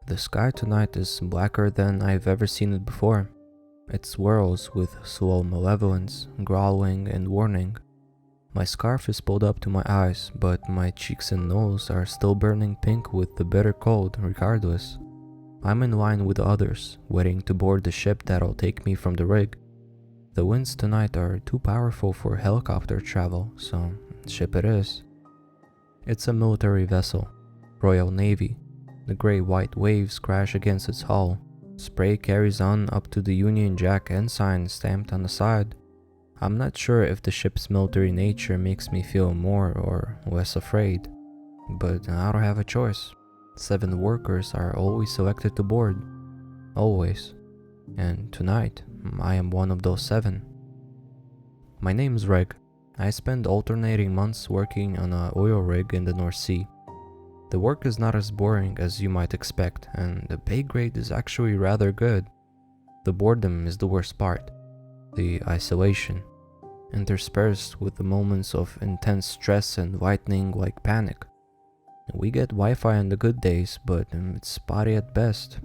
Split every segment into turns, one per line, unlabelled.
The sky tonight is blacker than I've ever seen it before. It swirls with slow malevolence, growling and warning. My scarf is pulled up to my eyes, but my cheeks and nose are still burning pink with the bitter cold regardless. I'm in line with the others, waiting to board the ship that'll take me from the rig. The winds tonight are too powerful for helicopter travel, so ship it is. It's a military vessel, Royal Navy. The gray-white waves crash against its hull. Spray carries on up to the Union Jack ensign stamped on the side. I'm not sure if the ship's military nature makes me feel more or less afraid, but I don't have a choice. 7 workers are always selected to board. Always. And tonight, I am one of those 7. My name's Reg. I spend alternating months working on an oil rig in the North Sea. The work is not as boring as you might expect, and the pay grade is actually rather good. The boredom is the worst part. The isolation, interspersed with the moments of intense stress and lightning-like panic. We get Wi-Fi on the good days, but it's spotty at best.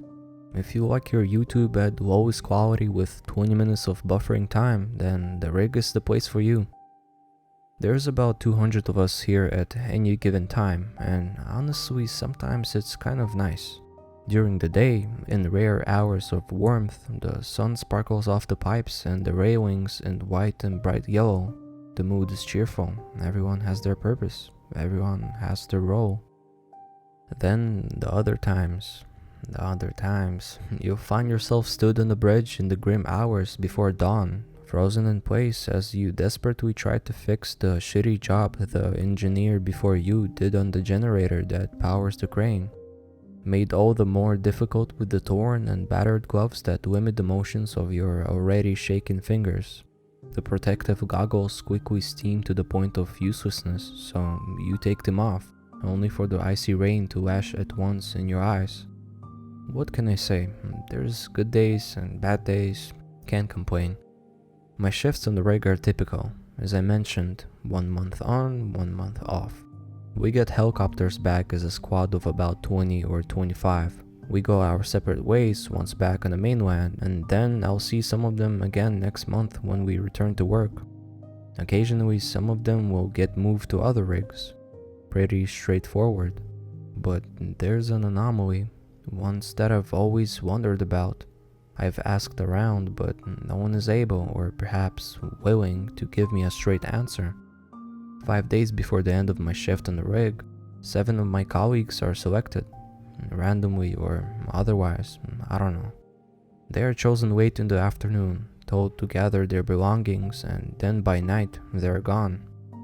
If you like your YouTube at lowest quality with 20 minutes of buffering time, then the rig is the place for you. There's about 200 of us here at any given time, and honestly sometimes it's kind of nice. During the day, in rare hours of warmth, the sun sparkles off the pipes and the railings in white and bright yellow. The mood is cheerful, everyone has their purpose, everyone has their role. Then the other times, you'll find yourself stood on the bridge in the grim hours before dawn, frozen in place as you desperately try to fix the shitty job the engineer before you did on the generator that powers the crane. Made all the more difficult with the torn and battered gloves that limit the motions of your already shaken fingers. The protective goggles quickly steam to the point of uselessness, so you take them off, only for the icy rain to lash at once in your eyes. What can I say? There's good days and bad days, can't complain. My shifts on the rig are typical, as I mentioned, 1 month on, 1 month off. We get helicopters back as a squad of about 20 or 25. We go our separate ways once back on the mainland, and then I'll see some of them again next month when we return to work. Occasionally some of them will get moved to other rigs. Pretty straightforward. But there's an anomaly, one that I've always wondered about. I've asked around, but no one is able, or perhaps willing, to give me a straight answer. 5 days before the end of my shift on the rig, 7 of my colleagues are selected, randomly or otherwise, I don't know. They are chosen late in the afternoon, told to gather their belongings, and then by night they're gone.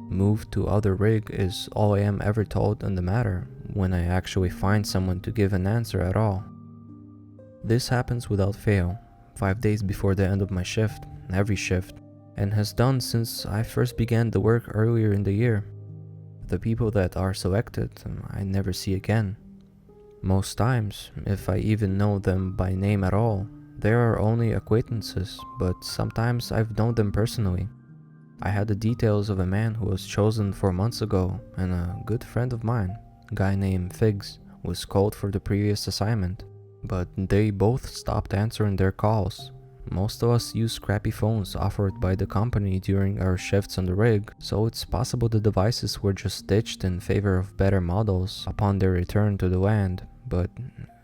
Moved to other rig is all I am ever told on the matter, when I actually find someone to give an answer at all. This happens without fail, 5 days before the end of my shift, every shift, and has done since I first began the work earlier in the year. The people that are selected, I never see again. Most times, if I even know them by name at all, they are only acquaintances, but sometimes I've known them personally. I had the details of a man who was chosen 4 months ago, and a good friend of mine, a guy named Figs, was called for the previous assignment, but they both stopped answering their calls. Most of us use crappy phones offered by the company during our shifts on the rig, so it's possible the devices were just ditched in favor of better models upon their return to the land, but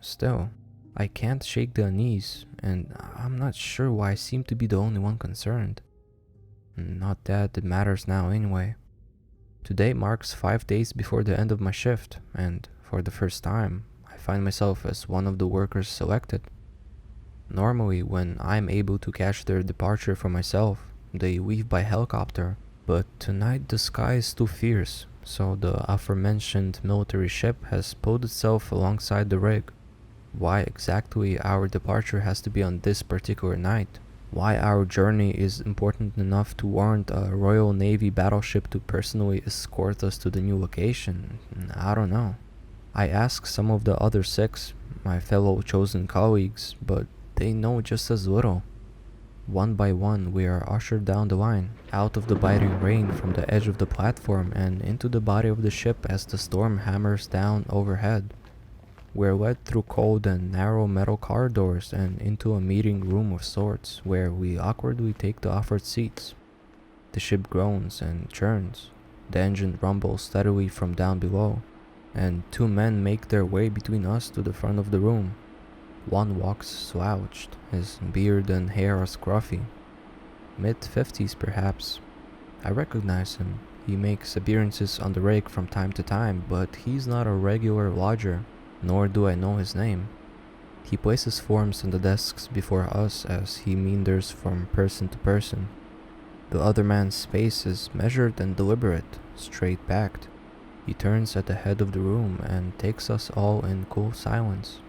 still, I can't shake the unease, and I'm not sure why I seem to be the only one concerned. Not that it matters now anyway. Today marks 5 days before the end of my shift, and for the first time, I find myself as one of the workers selected. Normally, when I'm able to catch their departure for myself, they leave by helicopter, but tonight the sky is too fierce, so the aforementioned military ship has pulled itself alongside the rig. Why exactly our departure has to be on this particular night, why our journey is important enough to warrant a Royal Navy battleship to personally escort us to the new location, I don't know. I ask some of the other 6, my fellow chosen colleagues, but they know just as little. One by one, we are ushered down the line, out of the biting rain from the edge of the platform and into the body of the ship as the storm hammers down overhead. We're led through cold and narrow metal corridors and into a meeting room of sorts, where we awkwardly take the offered seats. The ship groans and churns. The engine rumbles steadily from down below, and two men make their way between us to the front of the room. One walks slouched, his beard and hair are scruffy. Mid-50s perhaps. I recognize him. He makes appearances on the rig from time to time, but he's not a regular lodger, nor do I know his name. He places forms on the desks before us as he meanders from person to person. The other man's pace is measured and deliberate, straight-backed. He turns at the head of the room and takes us all in cool silence.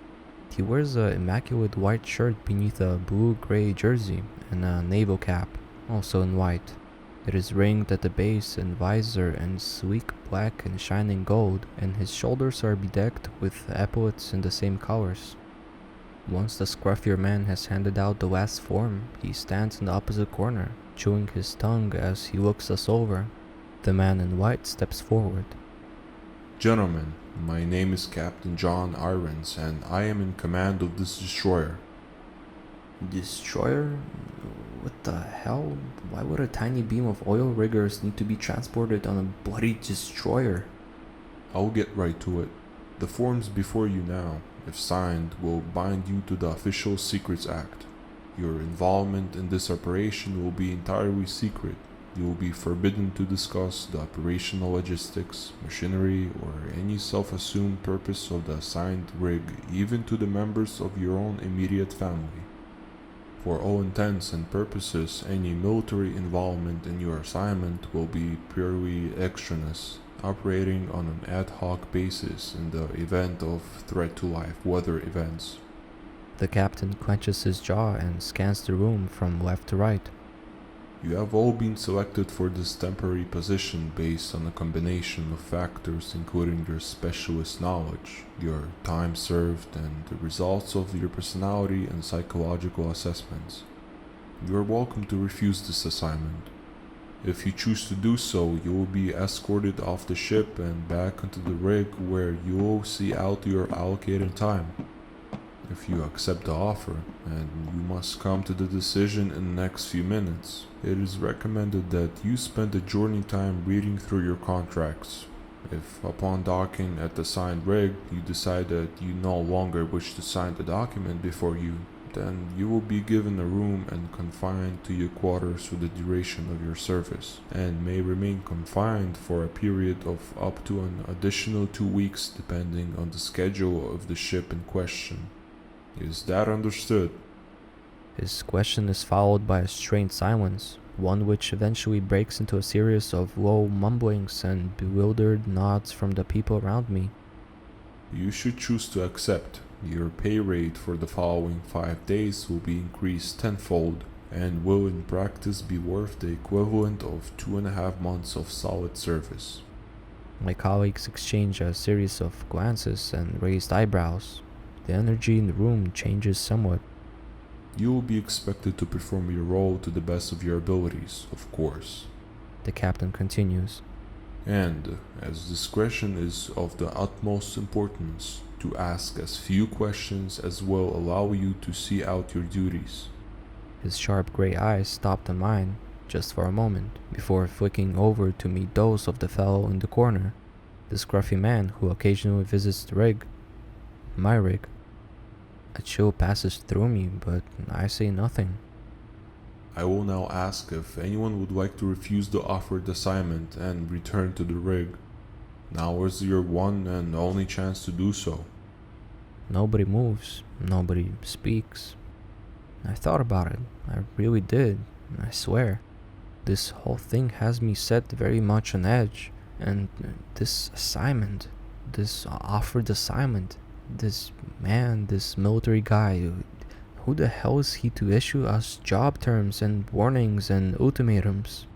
He wears an immaculate white shirt beneath a blue-gray jersey and a naval cap, also in white. It is ringed at the base and visor in sleek black and shining gold, and his shoulders are bedecked with epaulets in the same colors. Once the scruffier man has handed out the last form, he stands in the opposite corner, chewing his tongue as he looks us over. The man in white steps forward.
Gentlemen, my name is Captain John Irons, and I am in command of this destroyer.
Destroyer? What the hell? Why would a tiny beam of oil riggers need to be transported on a bloody destroyer?
I'll get right to it. The forms before you now, if signed, will bind you to the Official Secrets Act. Your involvement in this operation will be entirely secret. You will be forbidden to discuss the operational logistics, machinery, or any self-assumed purpose of the assigned rig, even to the members of your own immediate family. For all intents and purposes, any military involvement in your assignment will be purely extraneous, operating on an ad hoc basis in the event of threat to life weather events.
The captain clenches his jaw and scans the room from left to right.
You have all been selected for this temporary position based on a combination of factors including your specialist knowledge, your time served, and the results of your personality and psychological assessments. You are welcome to refuse this assignment. If you choose to do so, you will be escorted off the ship and back into the rig where you will see out your allocated time. If you accept the offer, and you must come to the decision in the next few minutes, it is recommended that you spend the journey time reading through your contracts. If upon docking at the signed rig you decide that you no longer wish to sign the document before you, then you will be given a room and confined to your quarters for the duration of your service, and may remain confined for a period of up to an additional 2 weeks depending on the schedule of the ship in question. Is that understood?
His question is followed by a strained silence, one which eventually breaks into a series of low mumblings and bewildered nods from the people around me.
You should choose to accept. Your pay rate for the following 5 days will be increased tenfold, and will in practice be worth the equivalent of 2.5 months of solid service.
My colleagues exchange a series of glances and raised eyebrows. The energy in the room changes somewhat.
You will be expected to perform your role to the best of your abilities, of course.
The captain continues.
And, as discretion is of the utmost importance, to ask as few questions as will allow you to see out your duties.
His sharp gray eyes stopped on mine, just for a moment, before flicking over to meet those of the fellow in the corner, the scruffy man who occasionally visits the rig. My rig. A chill passes through me, but I say nothing.
I will now ask if anyone would like to refuse the offered assignment and return to the rig. Now is your one and only chance to do so.
Nobody moves, nobody speaks. I thought about it, I really did, I swear. This whole thing has me set very much on edge, and this assignment, this offered assignment, this man, this military guy, who the hell is he to issue us job terms and warnings and ultimatums?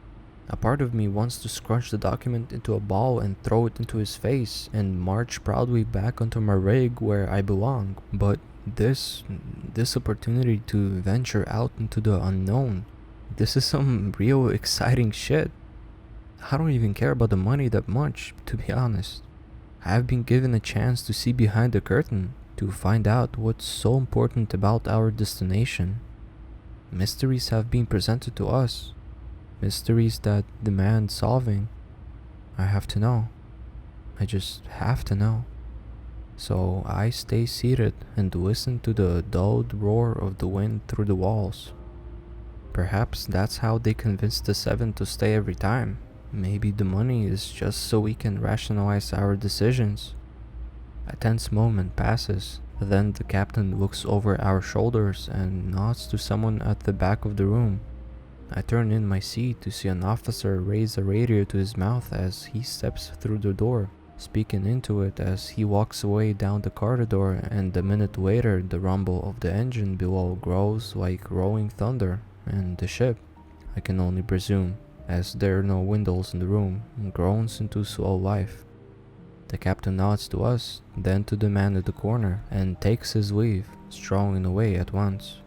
A part of me wants to scrunch the document into a ball and throw it into his face and march proudly back onto my rig where I belong, but this opportunity to venture out into the unknown, this is some real exciting shit. I don't even care about the money that much, to be honest. I've been given a chance to see behind the curtain, to find out what's so important about our destination. Mysteries have been presented to us, mysteries that demand solving. I have to know. I just have to know. So I stay seated and listen to the dulled roar of the wind through the walls. Perhaps that's how they convince the seven to stay every time. Maybe the money is just so we can rationalize our decisions. A tense moment passes, then the captain looks over our shoulders and nods to someone at the back of the room. I turn in my seat to see an officer raise a radio to his mouth as he steps through the door, speaking into it as he walks away down the corridor, and a minute later the rumble of the engine below grows like rolling thunder, and the ship, I can only presume, as there are no windows in the room, groans into slow life. The captain nods to us, then to the man at the corner, and takes his leave, strolling away at once.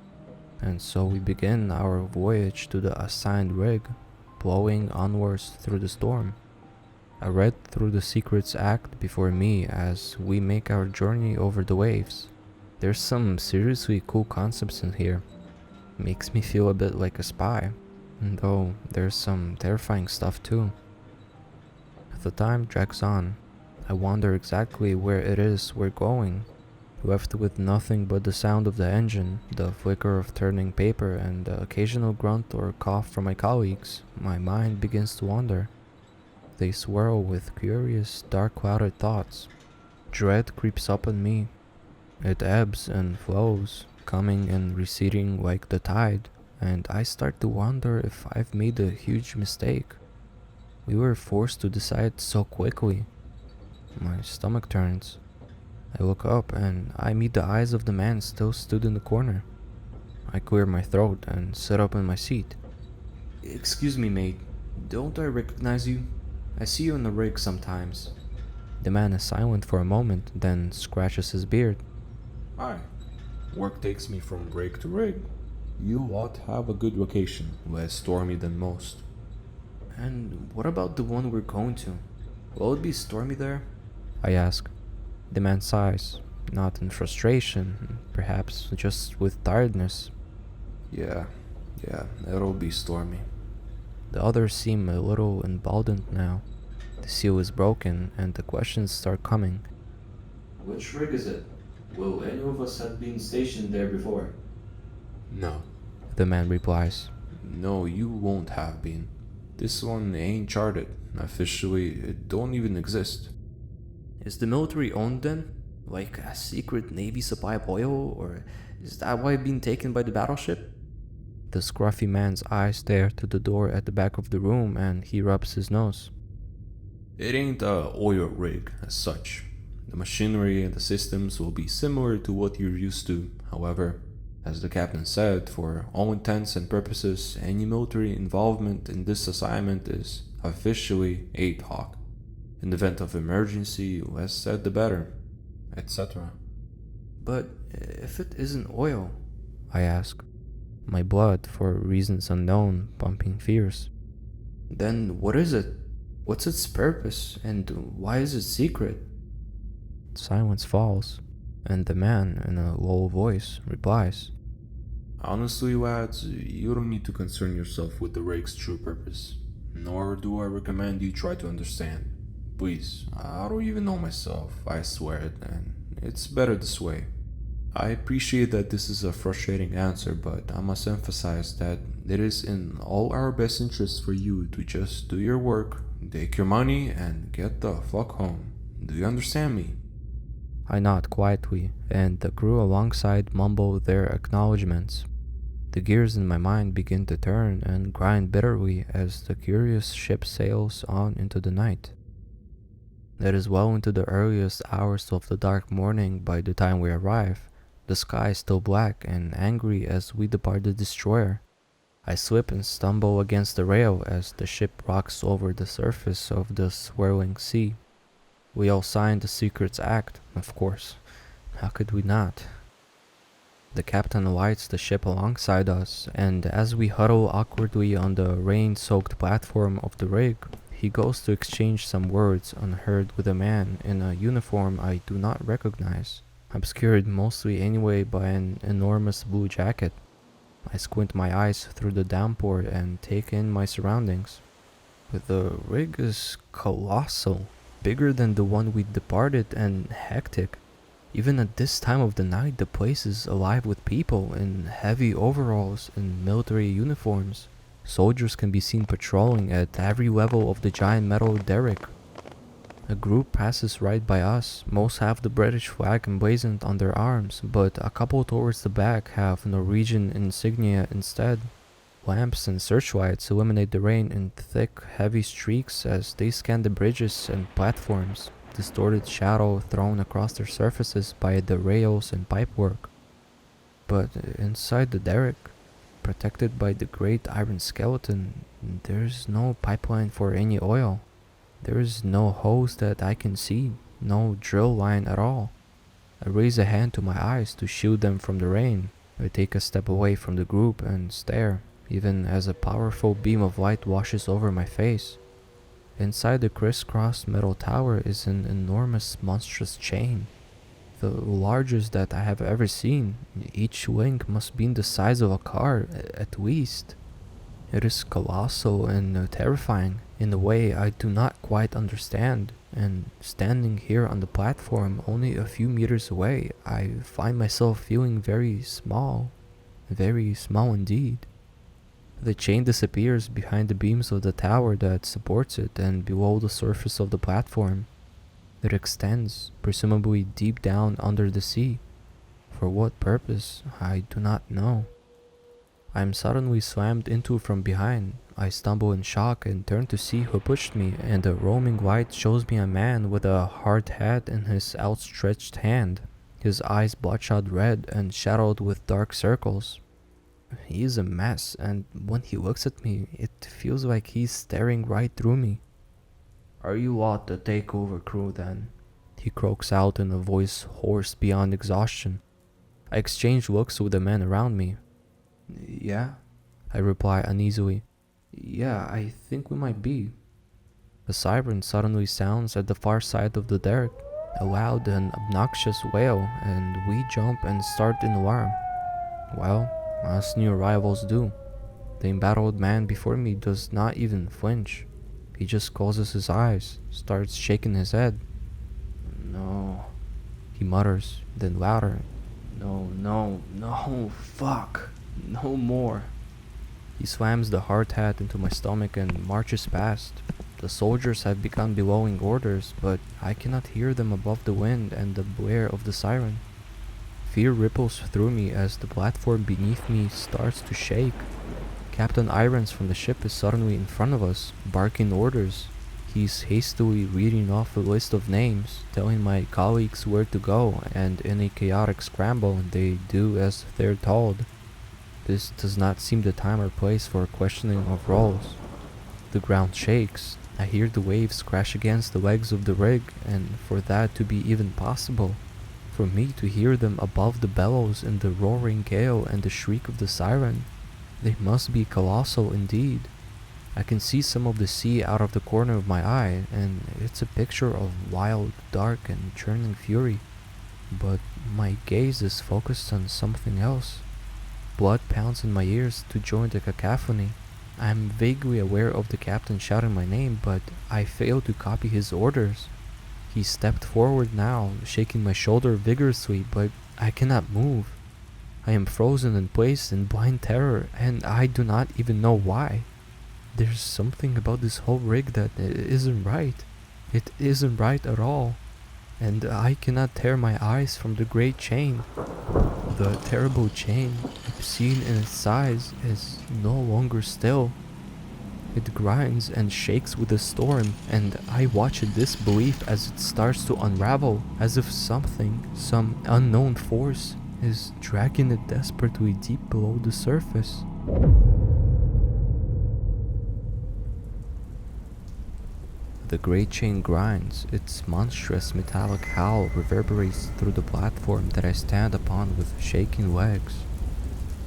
And so we begin our voyage to the assigned rig, blowing onwards through the storm. I read through the Secrets Act before me as we make our journey over the waves. There's some seriously cool concepts in here. Makes me feel a bit like a spy, though there's some terrifying stuff too. The time drags on. I wonder exactly where it is we're going. Left with nothing but the sound of the engine, the flicker of turning paper, and the occasional grunt or cough from my colleagues, my mind begins to wander. They swirl with curious, dark-clouded thoughts. Dread creeps up on me. It ebbs and flows, coming and receding like the tide, and I start to wonder if I've made a huge mistake. We were forced to decide so quickly. My stomach turns. I look up and I meet the eyes of the man still stood in the corner. I clear my throat and sit up in my seat. "Excuse me, mate. Don't I recognize you? I see you in the rig sometimes." The man is silent for a moment, then scratches his beard.
Aye. Work takes me from rig to rig. You ought to have a good vacation, less stormy than most.
"And what about the one we're going to? Will it be stormy there?" I ask. The man sighs, not in frustration, perhaps just with tiredness.
Yeah, it'll be stormy.
The others seem a little emboldened now. The seal is broken and the questions start coming. "Which rig is it? Will any of us have been stationed there before?"
No.
The man replies.
No, you won't have been. This one ain't charted. Officially, it don't even exist.
"Is the military owned then? Like a secret Navy supply of oil? Or is that why I've been taken by the battleship?" The scruffy man's eyes stare to the door at the back of the room and he rubs his nose.
It ain't a oil rig as such. The machinery and the systems will be similar to what you're used to. However, as the captain said, for all intents and purposes, any military involvement in this assignment is officially ad hoc. In the event of emergency, less said the better, etc.
"But if it isn't oil?" I ask, my blood, for reasons unknown, pumping fierce. "Then what is it? What's its purpose, and why is it secret?" Silence falls, and the man, in a low voice, replies.
Honestly, lads, you don't need to concern yourself with the rig's true purpose, nor do I recommend you try to understand. Please, I don't even know myself, I swear it, and it's better this way. I appreciate that this is a frustrating answer, but I must emphasize that it is in all our best interests for you to just do your work, take your money, and get the fuck home. Do you understand me?
I nod quietly, and the crew alongside mumble their acknowledgements. The gears in my mind begin to turn and grind bitterly as the curious ship sails on into the night. It is well into the earliest hours of the dark morning by the time we arrive, the sky still black and angry as we depart the destroyer. I slip and stumble against the rail as the ship rocks over the surface of the swirling sea. We all signed the Secrets Act, of course. How could we not? The captain alights the ship alongside us, and as we huddle awkwardly on the rain-soaked platform of the rig, he goes to exchange some words unheard with a man in a uniform I do not recognize, obscured mostly anyway by an enormous blue jacket. I squint my eyes through the downpour and take in my surroundings. The rig is colossal, bigger than the one we departed and hectic. Even at this time of the night, the place is alive with people in heavy overalls and military uniforms. Soldiers can be seen patrolling at every level of the giant metal derrick. A group passes right by us. Most have the British flag emblazoned on their arms, but a couple towards the back have Norwegian insignia instead. Lamps and searchlights illuminate the rain in thick, heavy streaks as they scan the bridges and platforms, distorted shadow thrown across their surfaces by the rails and pipework. But inside the derrick, protected by the great iron skeleton, there's no pipeline for any oil. There is no hose that I can see, no drill line at all. I raise a hand to my eyes to shield them from the rain. I take a step away from the group and stare, even as a powerful beam of light washes over my face. Inside the crisscrossed metal tower is an enormous monstrous chain, the largest that I have ever seen. Each link must be the size of a car, at least. It is colossal and terrifying in a way I do not quite understand, and standing here on the platform only a few meters away, I find myself feeling very small indeed. The chain disappears behind the beams of the tower that supports it and below the surface of the platform. It extends, presumably deep down under the sea. For what purpose, I do not know. I am suddenly slammed into from behind. I stumble in shock and turn to see who pushed me, and a roaming light shows me a man with a hard hat in his outstretched hand, his eyes bloodshot red and shadowed with dark circles. He is a mess, and when he looks at me, it feels like he's staring right through me. "Are you lot the takeover crew then?" he croaks out in a voice hoarse beyond exhaustion. I exchange looks with the men around me. "Yeah," I reply uneasily. "Yeah, I think we might be." A siren suddenly sounds at the far side of the derrick, a loud and obnoxious wail, and we jump and start in alarm. Well, as new arrivals do. The embattled man before me does not even flinch. He just closes his eyes, starts shaking his head. "No," he mutters, then louder. No, fuck. No more." He slams the hard hat into my stomach and marches past. The soldiers have begun bellowing orders, but I cannot hear them above the wind and the blare of the siren. Fear ripples through me as the platform beneath me starts to shake. Captain Irons from the ship is suddenly in front of us, barking orders. He's hastily reading off a list of names, telling my colleagues where to go, and in a chaotic scramble, they do as they're told. This does not seem the time or place for questioning of roles. The ground shakes. I hear the waves crash against the legs of the rig, and for that to be even possible, for me to hear them above the bellows and the roaring gale and the shriek of the siren, they must be colossal indeed. I can see some of the sea out of the corner of my eye, and it's a picture of wild, dark, and churning fury. But my gaze is focused on something else. Blood pounds in my ears to join the cacophony. I am vaguely aware of the captain shouting my name, but I fail to copy his orders. He stepped forward now, shaking my shoulder vigorously, but I cannot move. I am frozen in place in blind terror, and I do not even know why. There's something about this whole rig that isn't right. It isn't right at all. And I cannot tear my eyes from the great chain. The terrible chain, obscene in its size, is no longer still. It grinds and shakes with the storm, and I watch in disbelief as it starts to unravel, as if something, some unknown force, is dragging it desperately deep below the surface. The great chain grinds. Its monstrous metallic howl reverberates through the platform that I stand upon with shaking legs.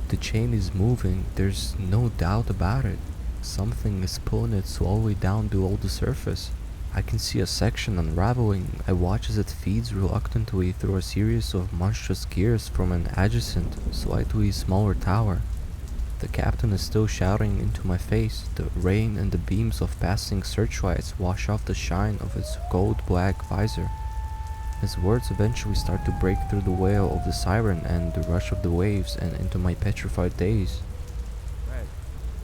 The chain is moving, there's no doubt about it. Something is pulling it slowly down below the surface. I can see a section unraveling. I watch as it feeds reluctantly through a series of monstrous gears from an adjacent, slightly smaller tower. The captain is still shouting into my face. The rain and the beams of passing searchlights wash off the shine of its gold-black visor. His words eventually start to break through the wail of the siren and the rush of the waves and into my petrified daze.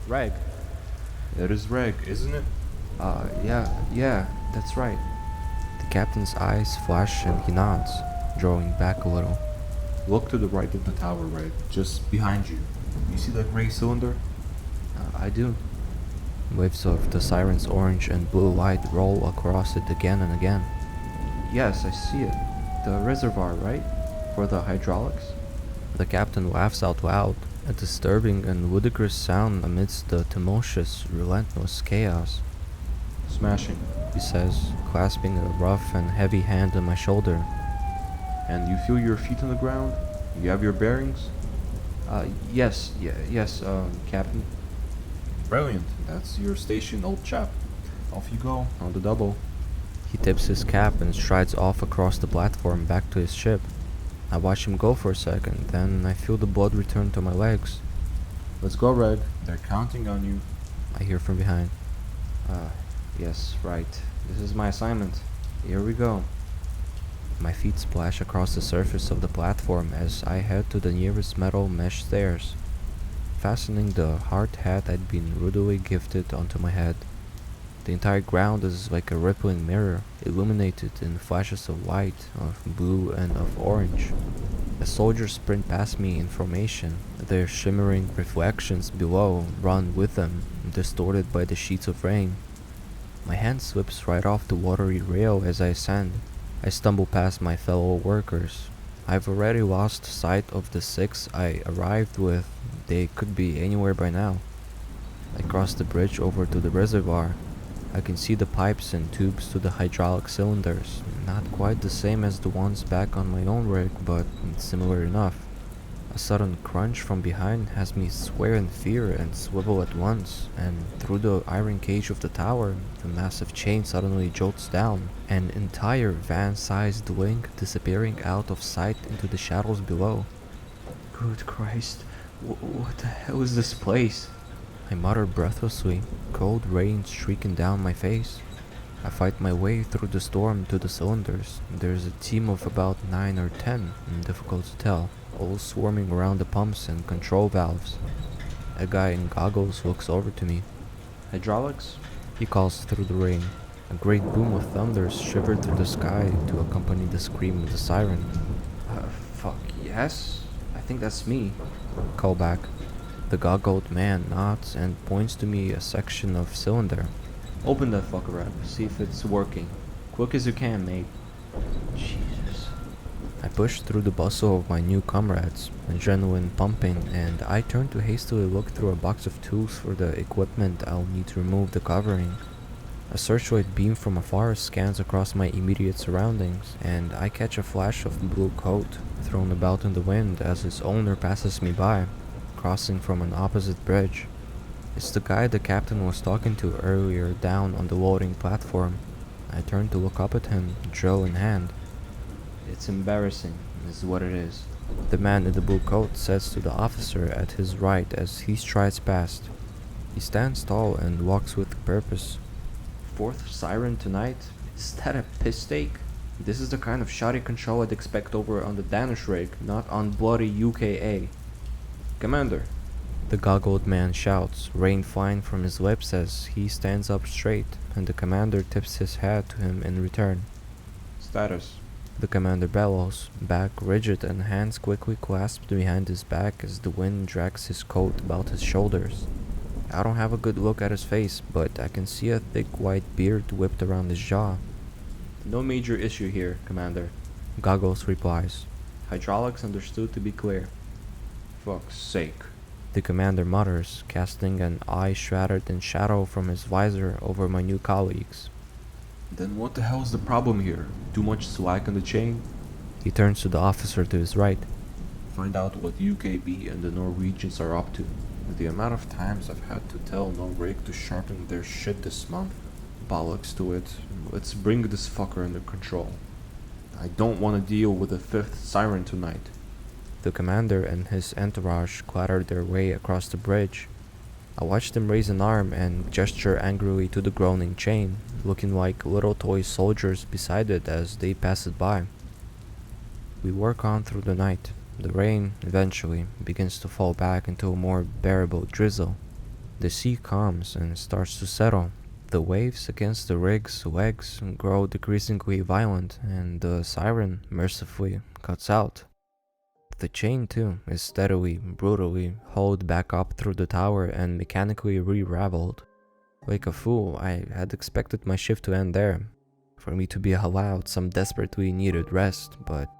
Reg.
That is Reg, isn't it?
Yeah, that's right. The captain's eyes flash and he nods, drawing back a little.
Look to the right of the tower, Reg, just behind you. You see that gray cylinder?
I do. Waves of the siren's orange and blue light roll across it again and again. Yes, I see it. The reservoir, right? For the hydraulics? The captain laughs out loud, a disturbing and ludicrous sound amidst the tumultuous, relentless chaos.
Smashing,
He says, clasping a rough and heavy hand on my shoulder.
and you feel your feet on the ground? You have your bearings?
Yes, Captain.
Brilliant, that's your station, old chap. Off you go, on the double.
He tips his cap and strides off across the platform back to his ship. I watch him go for a second, then I feel the blood return to my legs.
Let's go, Reg. They're counting on you.
I hear from behind. Yes, right. This is my assignment. Here we go. My feet splash across the surface of the platform as I head to the nearest metal mesh stairs, fastening the hard hat I'd been rudely gifted onto my head. The entire ground is like a rippling mirror, illuminated in flashes of white, of blue, and of orange. As soldiers sprint past me in formation, their shimmering reflections below run with them, distorted by the sheets of rain. My hand slips right off the watery rail as I ascend. I stumble past my fellow workers. I've already lost sight of the 6 I arrived with. They could be anywhere by now. I cross the bridge over to the reservoir. I can see the pipes and tubes to the hydraulic cylinders. Not quite the same as the ones back on my own rig, but similar enough. A sudden crunch from behind has me swear in fear and swivel at once, and through the iron cage of the tower, the massive chain suddenly jolts down, an entire van-sized link disappearing out of sight into the shadows below. Good Christ, what the hell is this place? I mutter breathlessly, cold rain streaking down my face. I fight my way through the storm to the cylinders. There's a team of about 9 or 10, difficult to tell, all swarming around the pumps and control valves. A guy in goggles looks over to me. Hydraulics? He calls through the rain. A great boom of thunder shivered through the sky to accompany the scream of the siren. Fuck yes? I think that's me. Call back. The goggled man nods and points to me a section of cylinder. Open that fucker up, see if it's working. Quick as you can, mate. Jesus. I push through the bustle of my new comrades, adrenaline pumping, and I turn to hastily look through a box of tools for the equipment I'll need to remove the covering. A searchlight beam from afar scans across my immediate surroundings, and I catch a flash of blue coat thrown about in the wind as its owner passes me by, crossing from an opposite bridge. It's the guy the captain was talking to earlier down on the loading platform. I turn to look up at him, drill in hand. It's embarrassing, is what it is. The man in the blue coat says to the officer at his right as he strides past. He stands tall and walks with purpose. 4th siren tonight? Is that a piss steak? This is the kind of shoddy control I'd expect over on the Danish rig, not on bloody UKA. Commander! The goggled man shouts, rain flying from his lips as he stands up straight, and the commander tips his hat to him in return.
Status.
The commander bellows, back rigid and hands quickly clasped behind his back as the wind drags his coat about his shoulders. I don't have a good look at his face, but I can see a thick white beard whipped around his jaw. No major issue here, Commander, Goggles replies. Hydraulics understood to be clear.
Fuck's sake.
The commander mutters, casting an eye shrouded in shadow from his visor over my new colleagues.
Then what the hell's the problem here? Too much slack on the chain?
He turns to the officer to his right.
Find out what UKB and the Norwegians are up to.
The amount of times I've had to tell no rig to sharpen their shit this month. Bollocks to it. Let's bring this fucker under control. I don't want to deal with a fifth siren tonight. The commander and his entourage clattered their way across the bridge. I watched them raise an arm and gesture angrily to the groaning chain, looking like little toy soldiers beside it as they passed it by. We work on through the night. The rain, eventually, begins to fall back into a more bearable drizzle. The sea calms and starts to settle. The waves against the rig's legs grow decreasingly violent, and the siren, mercifully, cuts out. The chain, too, is steadily, brutally hauled back up through the tower and mechanically re-raveled. Like a fool, I had expected my shift to end there, for me to be allowed some desperately needed rest, but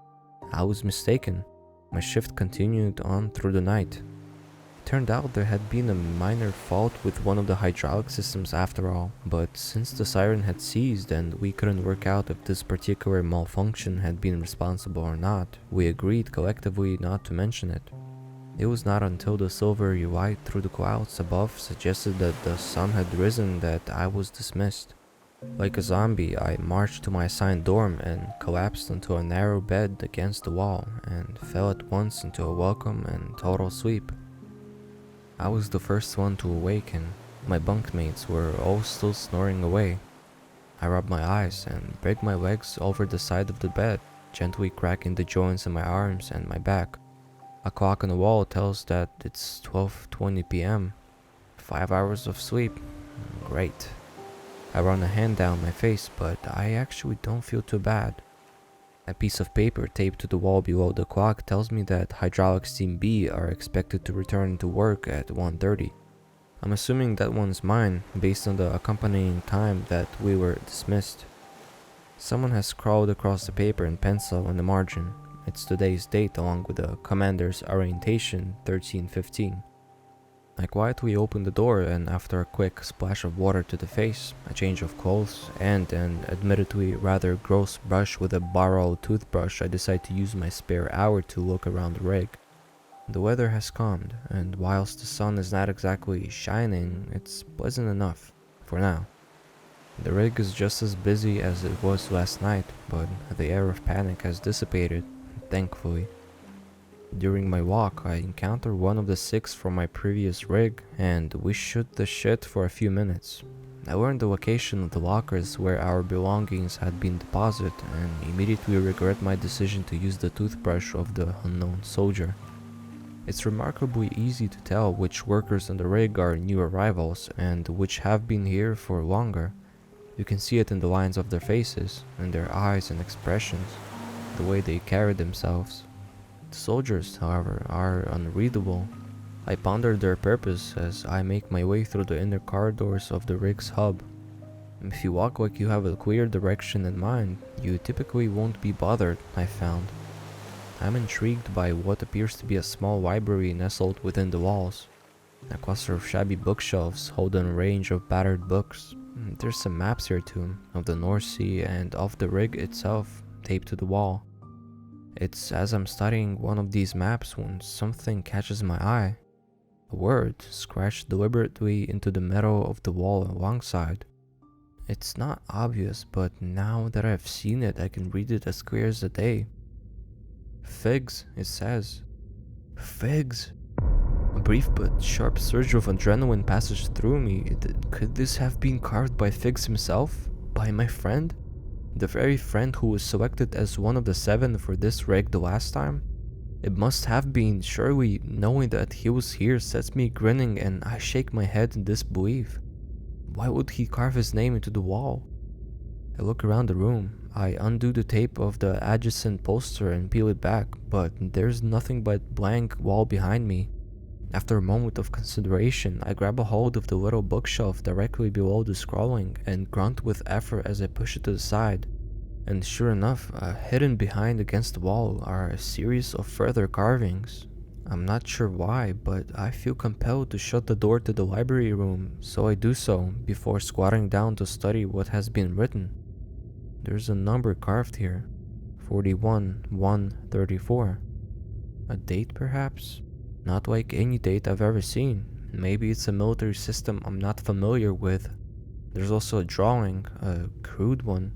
I was mistaken. My shift continued on through the night. It turned out there had been a minor fault with one of the hydraulic systems after all, but since the siren had ceased and we couldn't work out if this particular malfunction had been responsible or not, we agreed collectively not to mention it. It was not until the silvery light through the clouds above suggested that the sun had risen that I was dismissed. Like a zombie, I marched to my assigned dorm and collapsed onto a narrow bed against the wall and fell at once into a welcome and total sleep. I was the first one to awaken. My bunkmates were all still snoring away. I rubbed my eyes and break my legs over the side of the bed, gently cracking the joints in my arms and my back. A clock on the wall tells that it's 12:20 p.m. 5 hours of sleep. Great. I run a hand down my face, but I actually don't feel too bad. A piece of paper taped to the wall below the clock tells me that Hydraulics Team B are expected to return to work at 1:30. I'm assuming that one's mine, based on the accompanying time that we were dismissed. Someone has scrawled across the paper in pencil on the margin. It's today's date along with the commander's orientation, 13:15. I quietly opened the door, and after a quick splash of water to the face, a change of clothes, and an admittedly rather gross brush with a borrowed toothbrush, I decide to use my spare hour to look around the rig. The weather has calmed, and whilst the sun is not exactly shining, it's pleasant enough, for now. The rig is just as busy as it was last night, but the air of panic has dissipated, thankfully. During my walk, I encounter one of the 6 from my previous rig, and we shoot the shit for a few minutes. I learned the location of the lockers where our belongings had been deposited, and immediately regret my decision to use the toothbrush of the unknown soldier. It's remarkably easy to tell which workers on the rig are new arrivals, and which have been here for longer. You can see it in the lines of their faces, in their eyes and expressions, the way they carry themselves. The soldiers, however, are unreadable. I ponder their purpose as I make my way through the inner corridors of the rig's hub. If you walk like you have a clear direction in mind, you typically won't be bothered, I found. I'm intrigued by what appears to be a small library nestled within the walls. A cluster of shabby bookshelves hold a range of battered books. There's some maps here too, of the North Sea and of the rig itself, taped to the wall. It's as I'm studying one of these maps when something catches my eye. A word scratched deliberately into the metal of the wall alongside. It's not obvious, but now that I've seen it, I can read it as clear as the day. Figs, it says. Figs. A brief but sharp surge of adrenaline passes through me. Could this have been carved by Figs himself? By my friend? The very friend who was selected as one of the 7 for this rig the last time? It must have been, surely knowing that he was here sets me grinning and I shake my head in disbelief. Why would he carve his name into the wall? I look around the room. I undo the tape of the adjacent poster and peel it back, but there's nothing but blank wall behind me. After a moment of consideration, I grab a hold of the little bookshelf directly below the scrolling and grunt with effort as I push it to the side. And sure enough, hidden behind against the wall are a series of further carvings. I'm not sure why, but I feel compelled to shut the door to the library room, so I do so before squatting down to study what has been written. There's a number carved here, 41-1-34. A date perhaps? Not like any date I've ever seen. Maybe it's a military system I'm not familiar with. There's also a drawing, a crude one.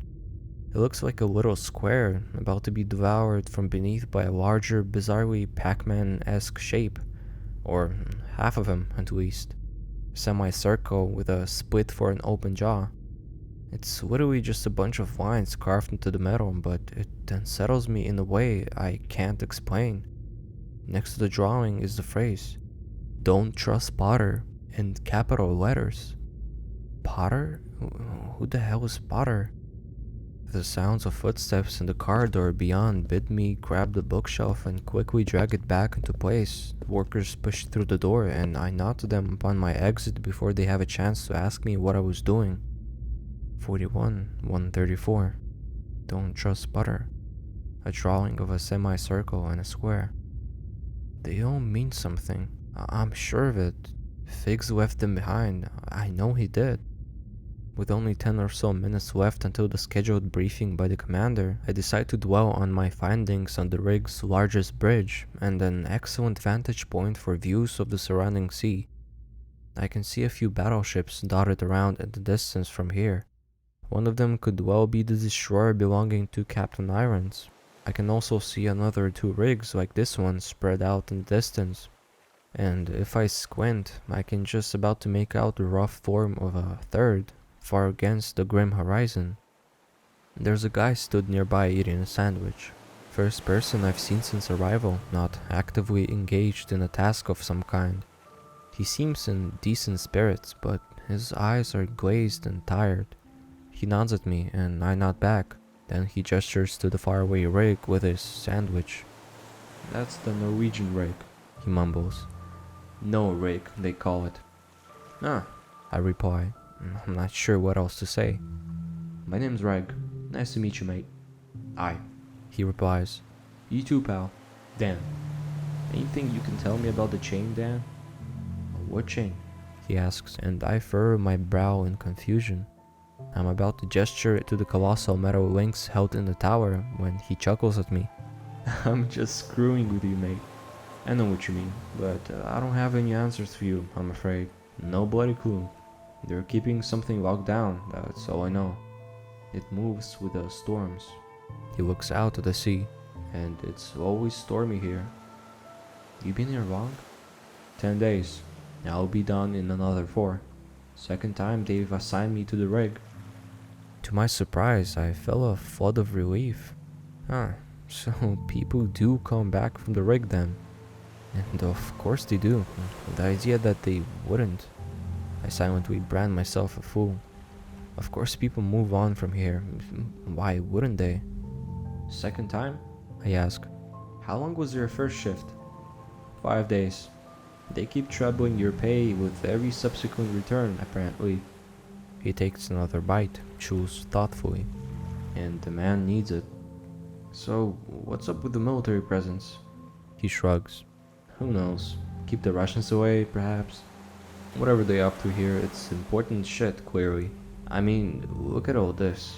It looks like a little square about to be devoured from beneath by a larger, bizarrely Pac-Man-esque shape. Or half of him, at least. Semicircle with a split for an open jaw. It's literally just a bunch of lines carved into the metal, but it unsettles me in a way I can't explain. Next to the drawing is the phrase, "Don't trust Potter," in capital letters. Potter? Who the hell is Potter? The sounds of footsteps in the corridor beyond bid me grab the bookshelf and quickly drag it back into place. Workers push through the door and I nod to them upon my exit before they have a chance to ask me what I was doing. 41-134. Don't trust Butter. A drawing of a semicircle and a square. They all mean something. I'm sure of it. Figs left them behind. I know he did. With only 10 or so minutes left until the scheduled briefing by the commander, I decide to dwell on my findings on the rig's largest bridge and an excellent vantage point for views of the surrounding sea. I can see a few battleships dotted around in the distance from here. One of them could well be the destroyer belonging to Captain Irons. I can also see another 2 rigs like this one spread out in the distance. And if I squint, I can just about to make out the rough form of a third, far against the grim horizon. There's a guy stood nearby eating a sandwich. First person I've seen since arrival, not actively engaged in a task of some kind. He seems in decent spirits, but his eyes are glazed and tired. He nods at me and I nod back, then he gestures to the faraway rig with his sandwich. "That's the Norwegian rig," he mumbles. "No rig, they call it." "Ah," I reply. I'm not sure what else to say. "My name's Reg. Nice to meet you, mate." "Aye," he replies. "You too, pal. Dan. Anything you can tell me about the chain, Dan?" "What chain?" he asks, and I furrow my brow in confusion. I'm about to gesture to the colossal metal links held in the tower when he chuckles at me. "I'm just screwing with you, mate. I know what you mean, but I don't have any answers for you, I'm afraid. No bloody clue. They're keeping something locked down, that's all I know. It moves with the storms." He looks out at the sea, and it's always stormy here. "You been here long?" 10 days. I'll be done in another 4. Second time they've assigned me to the rig." To my surprise, I felt a flood of relief. So people do come back from the rig then. And of course they do. The idea that they wouldn't. I silently brand myself a fool. Of course people move on from here. Why wouldn't they? "Second time?" I ask. "How long was your first shift?" 5 days. They keep trebling your pay with every subsequent return, apparently." He takes another bite, chews thoughtfully. "And the man needs it." "So, what's up with the military presence?" He shrugs. "Who knows? Keep the Russians away, perhaps? Whatever they're up to here, it's important shit, clearly. I mean, look at all this."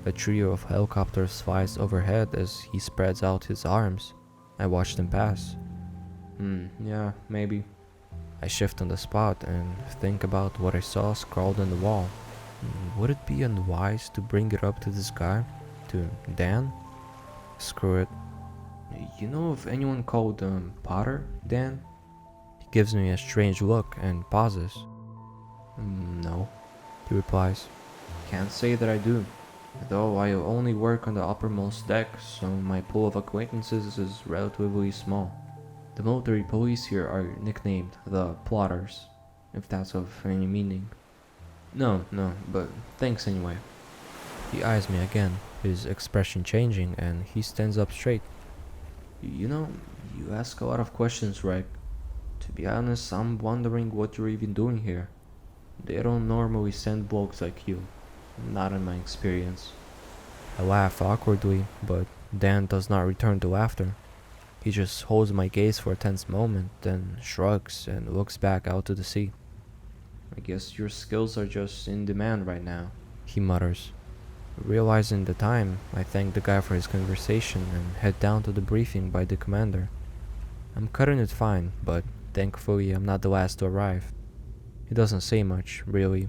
A trio of helicopters flies overhead as he spreads out his arms. I watch them pass. Yeah, maybe. I shift on the spot and think about what I saw scrawled on the wall. Would it be unwise to bring it up to this guy? To Dan? Screw it. "You know of anyone called Potter, Dan?" He gives me a strange look and pauses. "No," he replies. "Can't say that I do. Though I only work on the uppermost deck, so my pool of acquaintances is relatively small. The military police here are nicknamed the Plotters, if that's of any meaning." No, but thanks anyway." He eyes me again, his expression changing, and he stands up straight. "You know, you ask a lot of questions, Reg. To be honest, I'm wondering what you're even doing here. They don't normally send blokes like you. Not in my experience." I laugh awkwardly, but Dan does not return the laughter. He just holds my gaze for a tense moment, then shrugs and looks back out to the sea. "I guess your skills are just in demand right now," he mutters. Realizing the time, I thank the guy for his conversation and head down to the briefing by the commander. I'm cutting it fine, but thankfully I'm not the last to arrive. He doesn't say much, really.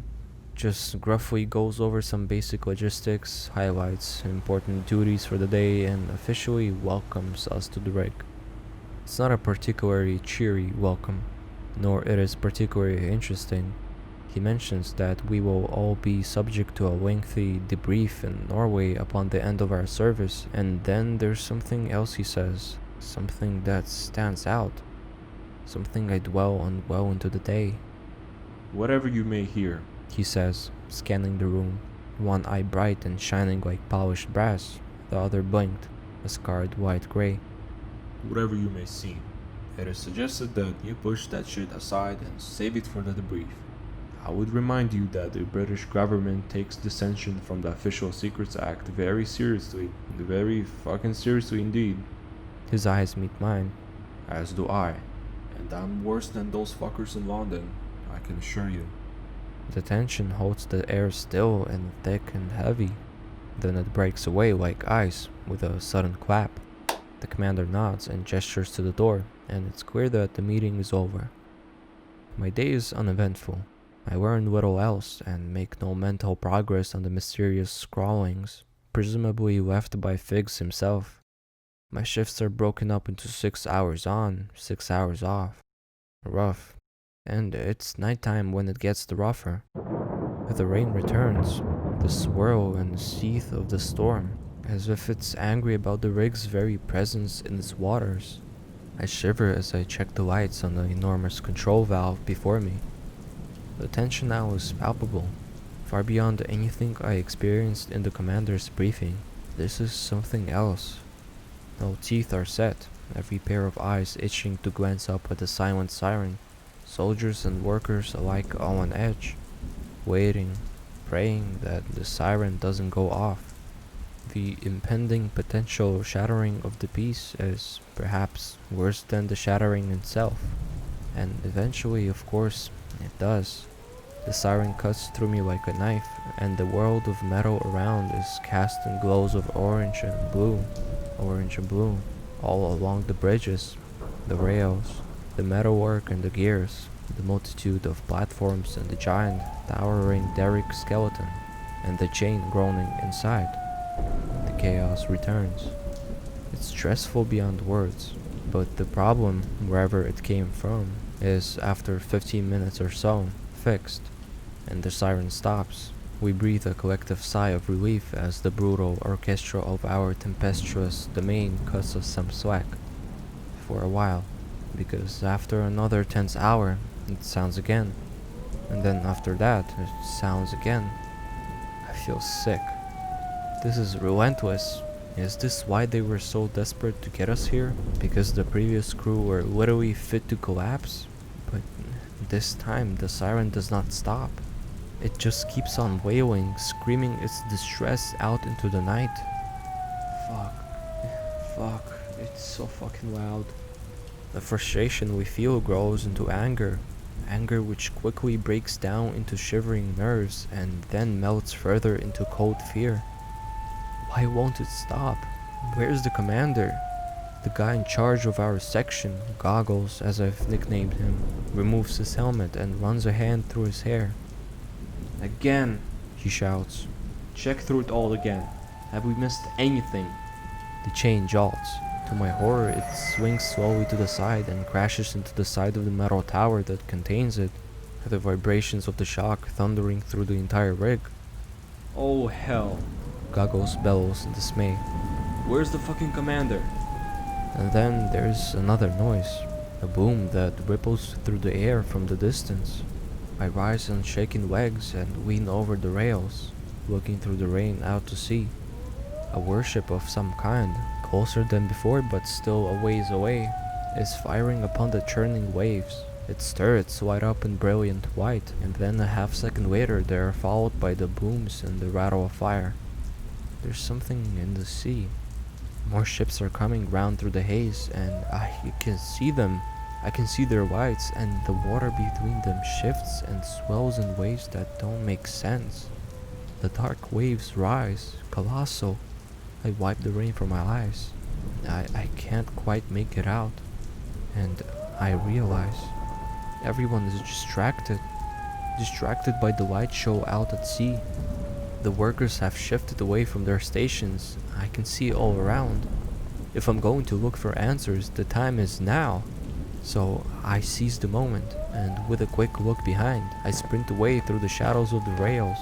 Just gruffly goes over some basic logistics, highlights important duties for the day, and officially welcomes us to the rig. It's not a particularly cheery welcome, nor it is particularly interesting. He mentions that we will all be subject to a lengthy debrief in Norway upon the end of our service, and then there's something else he says, something that stands out, something I dwell on well into the day.
Whatever you may hear,
He says, scanning the room, one eye bright and shining like polished brass, the other blinked, a scarred white-gray.
whatever you may see, it is suggested that you push that shit aside and save it for the debrief. I would remind you that the British government takes dissension from the Official Secrets Act very seriously, very fucking seriously indeed.
His eyes meet mine.
As do I, and I'm worse than those fuckers in London, I can assure you.
The tension holds the air still and thick and heavy. Then it breaks away like ice with a sudden clap. The commander nods and gestures to the door, and it's clear that the meeting is over. My day is uneventful. I learn little else and make no mental progress on the mysterious scrawlings, presumably left by Figs himself. My shifts are broken up into 6 hours on, 6 hours off. Rough. And it's nighttime when it gets the rougher. The rain returns, the swirl and seethe of the storm, as if it's angry about the rig's very presence in its waters. I shiver as I check the lights on the enormous control valve before me. The tension now is palpable, far beyond anything I experienced in the commander's briefing. This is something else. No teeth are set, every pair of eyes itching to glance up at the silent siren. Soldiers and workers alike all on edge, waiting, praying that the siren doesn't go off. The impending potential shattering of the peace is perhaps worse than the shattering itself, and eventually, of course, it does. The siren cuts through me like a knife, and the world of metal around is cast in glows of orange and blue, all along the bridges, the rails, the metalwork and the gears, the multitude of platforms and the giant, towering derrick skeleton, and the chain groaning inside. The chaos returns. It's stressful beyond words, but the problem, wherever it came from, is after 15 minutes or so, fixed, and the siren stops. We breathe a collective sigh of relief as the brutal orchestra of our tempestuous domain cuts us some slack. For a while, because after another tense hour, it sounds again, and then after that, it sounds again. I feel sick. This is relentless. Is this why they were so desperate to get us here? Because the previous crew were literally fit to collapse? But this time the siren does not stop. It just keeps on wailing, screaming its distress out into the night. Fuck, it's so fucking loud. The frustration we feel grows into anger which quickly breaks down into shivering nerves and then melts further into cold fear. Why won't it stop? Where's the commander? The guy in charge of our section, Goggles as I've nicknamed him, removes his helmet and runs a hand through his hair.
Again,
He shouts.
check through it all again. Have we missed anything?
The chain jolts. To my horror, it swings slowly to the side and crashes into the side of the metal tower that contains it, the vibrations of the shock thundering through the entire rig.
Oh hell.
Goggles bellows in dismay.
Where's the fucking commander?
And then there's another noise, a boom that ripples through the air from the distance. I rise on shaking legs and lean over the rails, looking through the rain out to sea. A warship of some kind, closer than before but still a ways away, is firing upon the churning waves. Its turrets light up in brilliant white, and then a half second later they are followed by the booms and the rattle of fire. There's something in the sea. More ships are coming round through the haze, and I can see them. I can see their lights, and the water between them shifts and swells in ways that don't make sense. The dark waves rise, colossal. I wipe the rain from my eyes. I can't quite make it out. And I realize everyone is distracted. distracted by the light show out at sea. The workers have shifted away from their stations. I can see all around. If I'm going to look for answers, the time is now. So I seize the moment, and with a quick look behind, I sprint away through the shadows of the rails.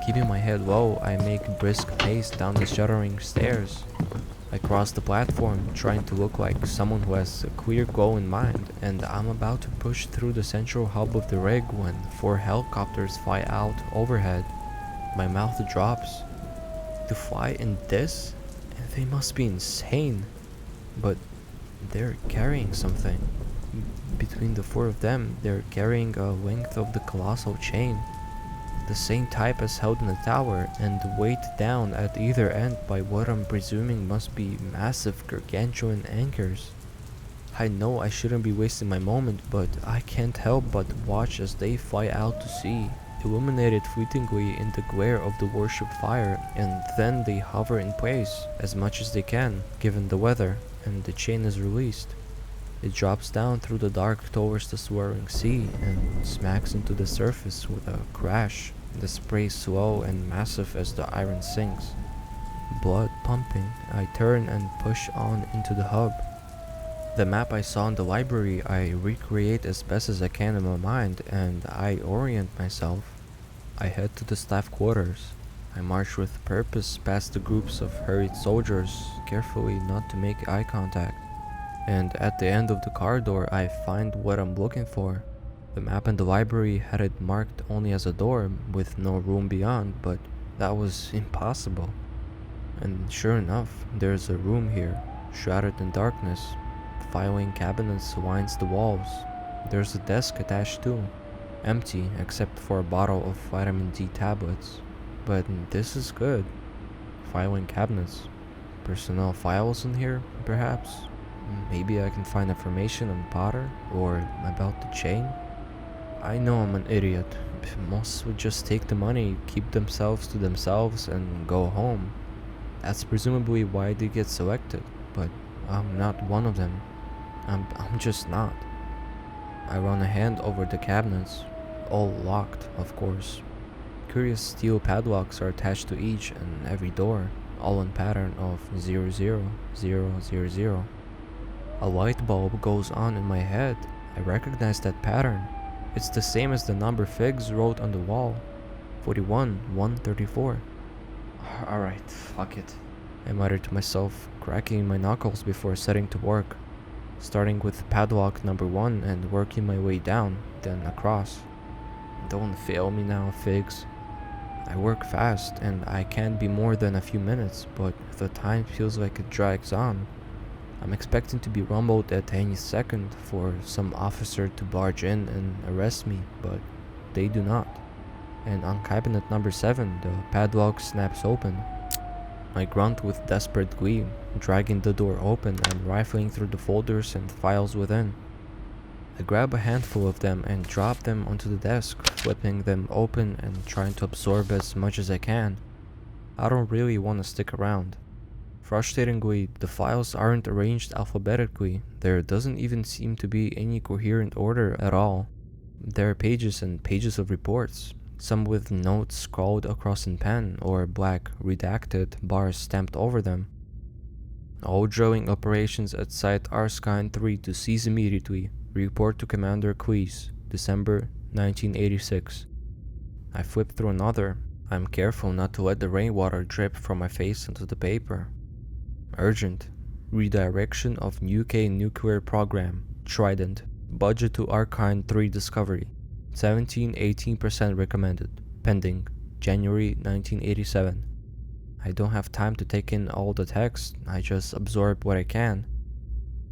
Keeping my head low, I make brisk pace down the shuddering stairs. I cross the platform, trying to look like someone who has a clear goal in mind, and I'm about to push through the central hub of the rig when 4 helicopters fly out overhead. My mouth drops. To fly in this? They must be insane. But they're carrying something. Between the 4 of them, they're carrying a length of the colossal chain. The same type as held in the tower, and weighed down at either end by what I'm presuming must be massive gargantuan anchors. I know I shouldn't be wasting my moment, but I can't help but watch as they fly out to sea, illuminated fleetingly in the glare of the warship fire, and then they hover in place as much as they can, given the weather, and the chain is released. It drops down through the dark towards the swirling sea and smacks into the surface with a crash, the spray slow and massive as the iron sinks. Blood pumping, I turn and push on into the hub. The map I saw in the library I recreate as best as I can in my mind, and I orient myself. I head to the staff quarters. I march with purpose past the groups of hurried soldiers, carefully not to make eye contact. And at the end of the corridor I find what I'm looking for. The map in the library had it marked only as a door, with no room beyond, but that was impossible. And sure enough, there's a room here, shrouded in darkness. Filing cabinets lines the walls. There's a desk attached too, empty except for a bottle of vitamin D tablets. But this is good. Filing cabinets. Personnel files in here, perhaps? Maybe I can find information on Potter, or about the chain? I know I'm an idiot. Most would just take the money, keep themselves to themselves, and go home. That's presumably why they get selected, but I'm not one of them. I'm just not. I run a hand over the cabinets, all locked, of course. Curious steel padlocks are attached to each and every door, all in pattern of 00000. A light bulb goes on in my head. I recognize that pattern. It's the same as the number Figs wrote on the wall. 41-134. Alright, fuck it, I muttered to myself, cracking my knuckles before setting to work. Starting with padlock number 1 and working my way down, then across. Don't fail me now, Figs. I work fast, and I can't be more than a few minutes, but the time feels like it drags on. I'm expecting to be rumbled at any second for some officer to barge in and arrest me, but they do not. And on cabinet number 7, the padlock snaps open. I grunt with desperate glee, dragging the door open and rifling through the folders and files within. I grab a handful of them and drop them onto the desk, flipping them open and trying to absorb as much as I can. I don't really want to stick around. Frustratingly, the files aren't arranged alphabetically. There doesn't even seem to be any coherent order at all. There are pages and pages of reports, some with notes scrawled across in pen or black redacted bars stamped over them. All drilling operations at Site Erskine-3 to cease immediately. Report to Commander Cleese, December 1986. I flip through another. I'm careful not to let the rainwater drip from my face onto the paper. Urgent. Redirection of UK nuclear program. Trident. Budget to Erskine-3 discovery. 17-18% recommended. Pending. January 1987. I don't have time to take in all the text. I just absorb what I can.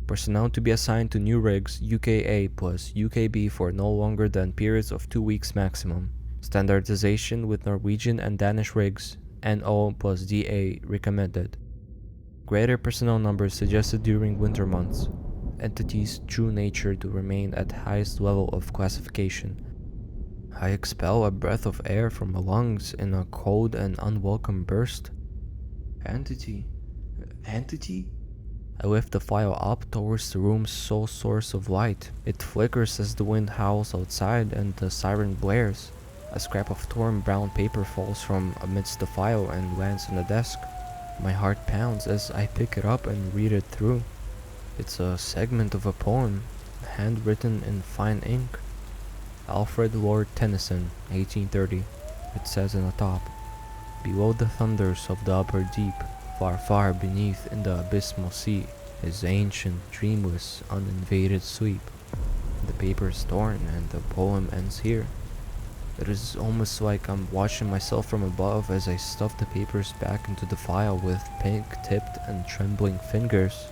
Personnel to be assigned to new rigs UKA plus UKB for no longer than periods of 2 weeks maximum. Standardization with Norwegian and Danish rigs NO plus DA recommended. Greater personnel numbers suggested during winter months. Entity's true nature to remain at highest level of classification. I expel a breath of air from my lungs in a cold and unwelcome burst. Entity? I lift the file up towards the room's sole source of light. It flickers as the wind howls outside and the siren blares. A scrap of torn brown paper falls from amidst the file and lands on the desk. My heart pounds as I pick it up and read it through. It's a segment of a poem, handwritten in fine ink. Alfred Lord Tennyson, 1830. It says in the top, "Below the thunders of the upper deep, far, far beneath in the abysmal sea, is ancient, dreamless, uninvaded sleep." The paper is torn and the poem ends here. It is almost like I'm watching myself from above as I stuff the papers back into the file with pink-tipped and trembling fingers.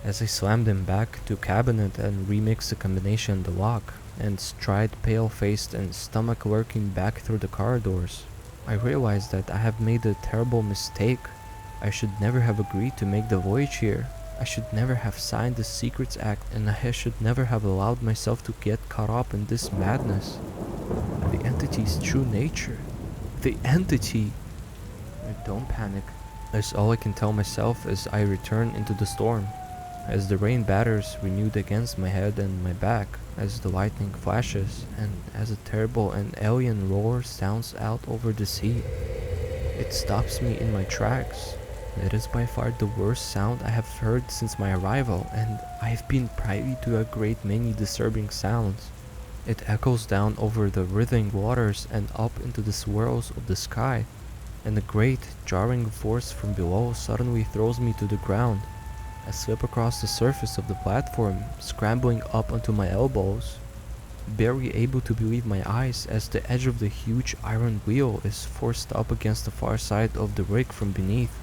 As I slam them back to cabinet and remix the combination in the lock, and stride pale-faced and stomach lurking back through the corridors, I realize that I have made a terrible mistake. I should never have agreed to make the voyage here. I should never have signed the Secrets Act, and I should never have allowed myself to get caught up in this madness. The entity's true nature. The entity! Don't panic. That's all I can tell myself as I return into the storm. As the rain batters renewed against my head and my back, as the lightning flashes, and as a terrible and alien roar sounds out over the sea. It stops me in my tracks. It is by far the worst sound I have heard since my arrival, and I have been privy to a great many disturbing sounds. It echoes down over the writhing waters and up into the swirls of the sky, and a great, jarring force from below suddenly throws me to the ground. I slip across the surface of the platform, scrambling up onto my elbows, barely able to believe my eyes as the edge of the huge iron wheel is forced up against the far side of the rig from beneath.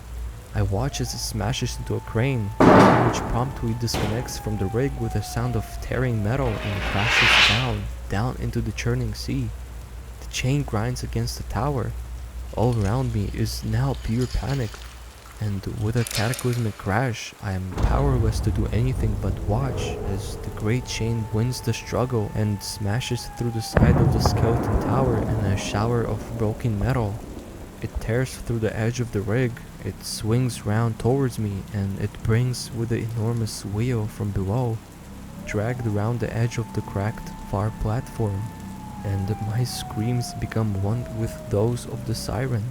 I watch as it smashes into a crane, which promptly disconnects from the rig with a sound of tearing metal and crashes down into the churning sea. The chain grinds against the tower. All around me is now pure panic, and with a cataclysmic crash, I am powerless to do anything but watch as the great chain wins the struggle and smashes through the side of the skeleton tower in a shower of broken metal. It tears through the edge of the rig, it swings round towards me, and it brings with the enormous wheel from below, dragged around the edge of the cracked far platform, and my screams become one with those of the siren.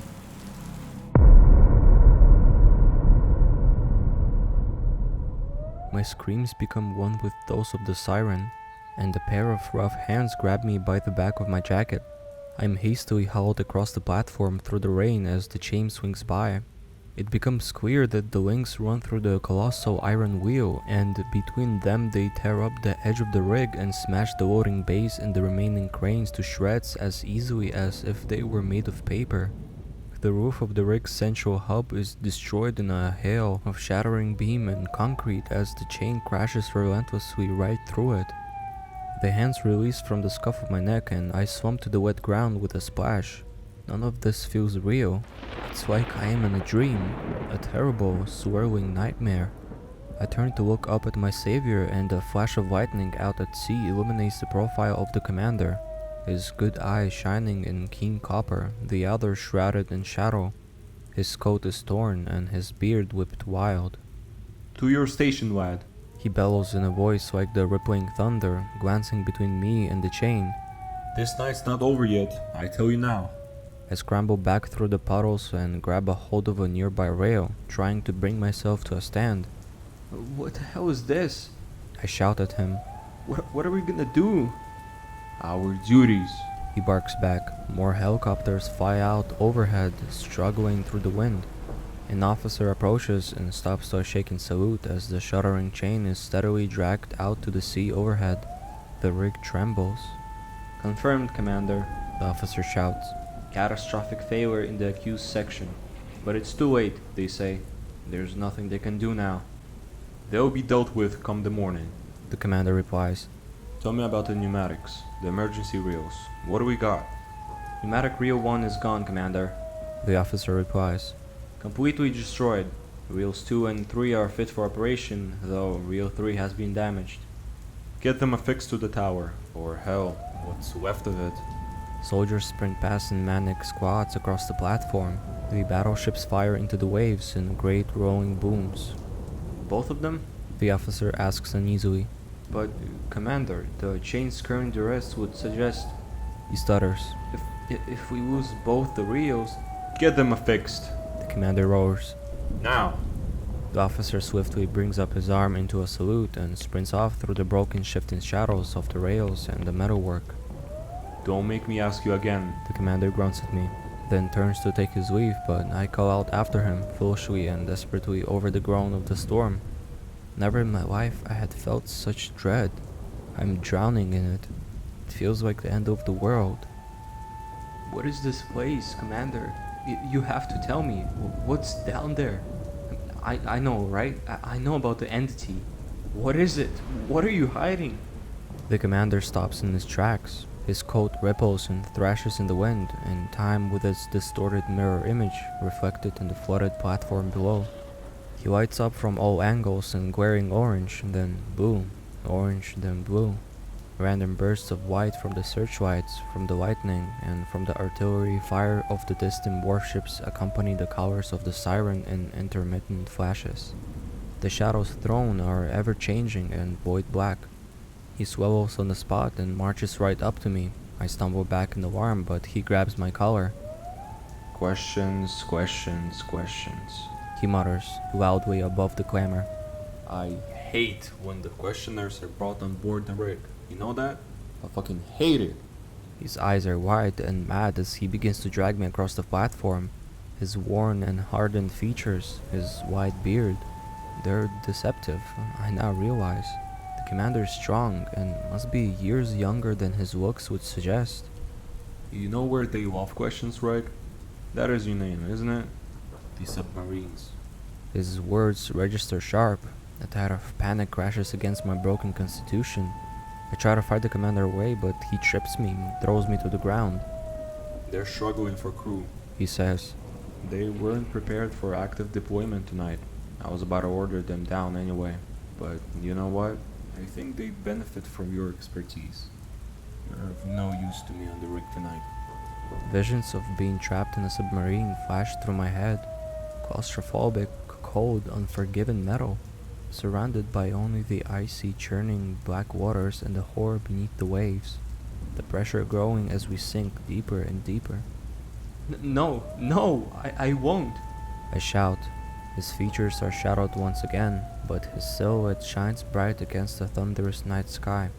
My screams become one with those of the siren, and a pair of rough hands grab me by the back of my jacket. I am hastily hauled across the platform through the rain as the chain swings by. It becomes clear that the links run through the colossal iron wheel, and between them they tear up the edge of the rig and smash the loading bays and the remaining cranes to shreds as easily as if they were made of paper. The roof of the rig's central hub is destroyed in a hail of shattering beam and concrete as the chain crashes relentlessly right through it. The hands release from the scuff of my neck and I slump to the wet ground with a splash. None of this feels real. It's like I am in a dream, a terrible, swirling nightmare. I turn to look up at my savior, and a flash of lightning out at sea illuminates the profile of the commander, his good eye shining in keen copper, the other shrouded in shadow. His coat is torn and his beard whipped wild.
"To your station, lad,"
he bellows in a voice like the rippling thunder, glancing between me and the chain.
"This night's not over yet, I tell you now."
I scramble back through the puddles and grab a hold of a nearby rail, trying to bring myself to a stand.
"What the hell is this?"
I shout at him.
What are we gonna do?"
"Our duties,"
he barks back. More helicopters fly out overhead, struggling through the wind. An officer approaches and stops to a shaken salute as the shuddering chain is steadily dragged out to the sea overhead. The rig trembles.
"Confirmed, Commander,"
the officer shouts.
"Catastrophic failure in the accused section. But it's too late, they say. There's nothing they can do now."
"They'll be dealt with come the morning,"
the commander replies.
"Tell me about the pneumatics, the emergency reels. What do we got?"
"Pneumatic reel 1 is gone, Commander,"
the officer replies.
"Completely destroyed. Reels 2 and 3 are fit for operation, though reel 3 has been damaged."
"Get them affixed to the tower, or hell, what's left of it."
Soldiers sprint past in manic squads across the platform. The battleships fire into the waves in great rolling booms.
both of them?
The officer asks uneasily.
But, Commander, the chain's current duress would suggest
He stutters.
if we lose both the Rios, get them affixed.
The commander roars.
Now!
The officer swiftly brings up his arm into a salute and sprints off through the broken shifting shadows of the rails and the metalwork.
Don't make me ask you again.
The commander grunts at me, then turns to take his leave, but I call out after him, foolishly and desperately over the groan of the storm. Never in my life I had felt such dread. I'm drowning in it. It feels like the end of the world.
What is this place, Commander? You have to tell me. What's down there? I know, right? I know about the entity. What is it? What are you hiding?
The commander stops in his tracks. His coat ripples and thrashes in the wind, in time with its distorted mirror image reflected in the flooded platform below. He lights up from all angles in glaring orange, then blue, orange, then blue. Random bursts of white from the searchlights, from the lightning, and from the artillery fire of the distant warships accompany the colors of the siren in intermittent flashes. The shadows thrown are ever-changing and void black. He swells on the spot and marches right up to me. I stumble back in alarm, but he grabs my collar.
Questions, questions, questions.
He mutters, loudly above the clamor.
I hate when the questioners are brought on board the rig. You know that? I fucking hate it.
His eyes are wide and mad as he begins to drag me across the platform. His worn and hardened features, his white beard, they're deceptive, I now realize. The commander is strong and must be years younger than his looks would suggest.
You know where they love questions, right? That is your name, isn't it? The submarines.
His words register sharp. A tide of panic crashes against my broken constitution. I try to fight the commander away, but he trips me and throws me to the ground.
They're struggling for crew,
He says.
They weren't prepared for active deployment tonight. I was about to order them down anyway. But you know what?
I think they benefit from your expertise. You're of no use to me on the rig tonight.
Visions of being trapped in a submarine flashed through my head. Claustrophobic, cold, unforgiving metal, surrounded by only the icy, churning black waters and the horror beneath the waves. The pressure growing as we sink deeper and deeper.
No, I won't.
I shout. His features are shadowed once again, but his silhouette shines bright against the thunderous night sky.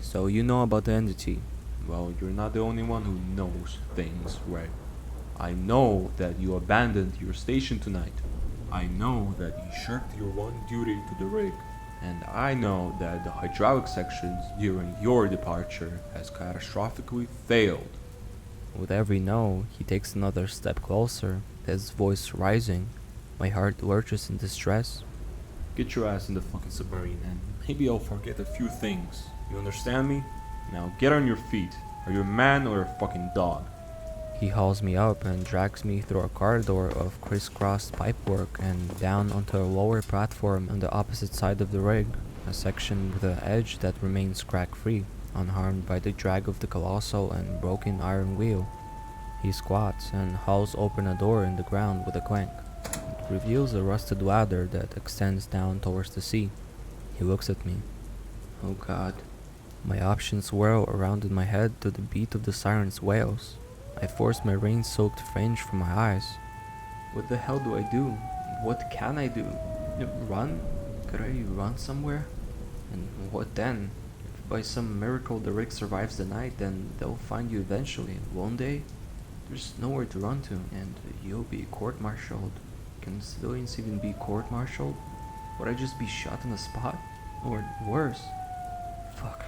So you know about the entity. Well, you're not the only one who knows things, right? I know that you abandoned your station tonight. I know that you shirked your one duty to the rig. And I know that the hydraulic sections during your departure has catastrophically failed.
With every no, he takes another step closer, his voice rising. My heart lurches in distress.
Get your ass in the fucking submarine and maybe I'll forget a few things. You understand me? Now get on your feet. Are you a man or a fucking dog?
He hauls me up and drags me through a corridor of crisscrossed pipework and down onto a lower platform on the opposite side of the rig, a section with an edge that remains crack-free, unharmed by the drag of the colossal and broken iron wheel. He squats and hauls open a door in the ground with a clank. It reveals a rusted ladder that extends down towards the sea. He looks at me.
Oh God.
My options whirl around in my head to the beat of the siren's wails. I force my rain-soaked fringe from my eyes.
What the hell do I do? What can I do? Run? Could I run somewhere? And what then? If by some miracle the rig survives the night, then they'll find you eventually, won't they? There's nowhere to run to, and you'll be court-martialed. Can civilians even be court-martialed? Would I just be shot on the spot? Or worse? Fuck.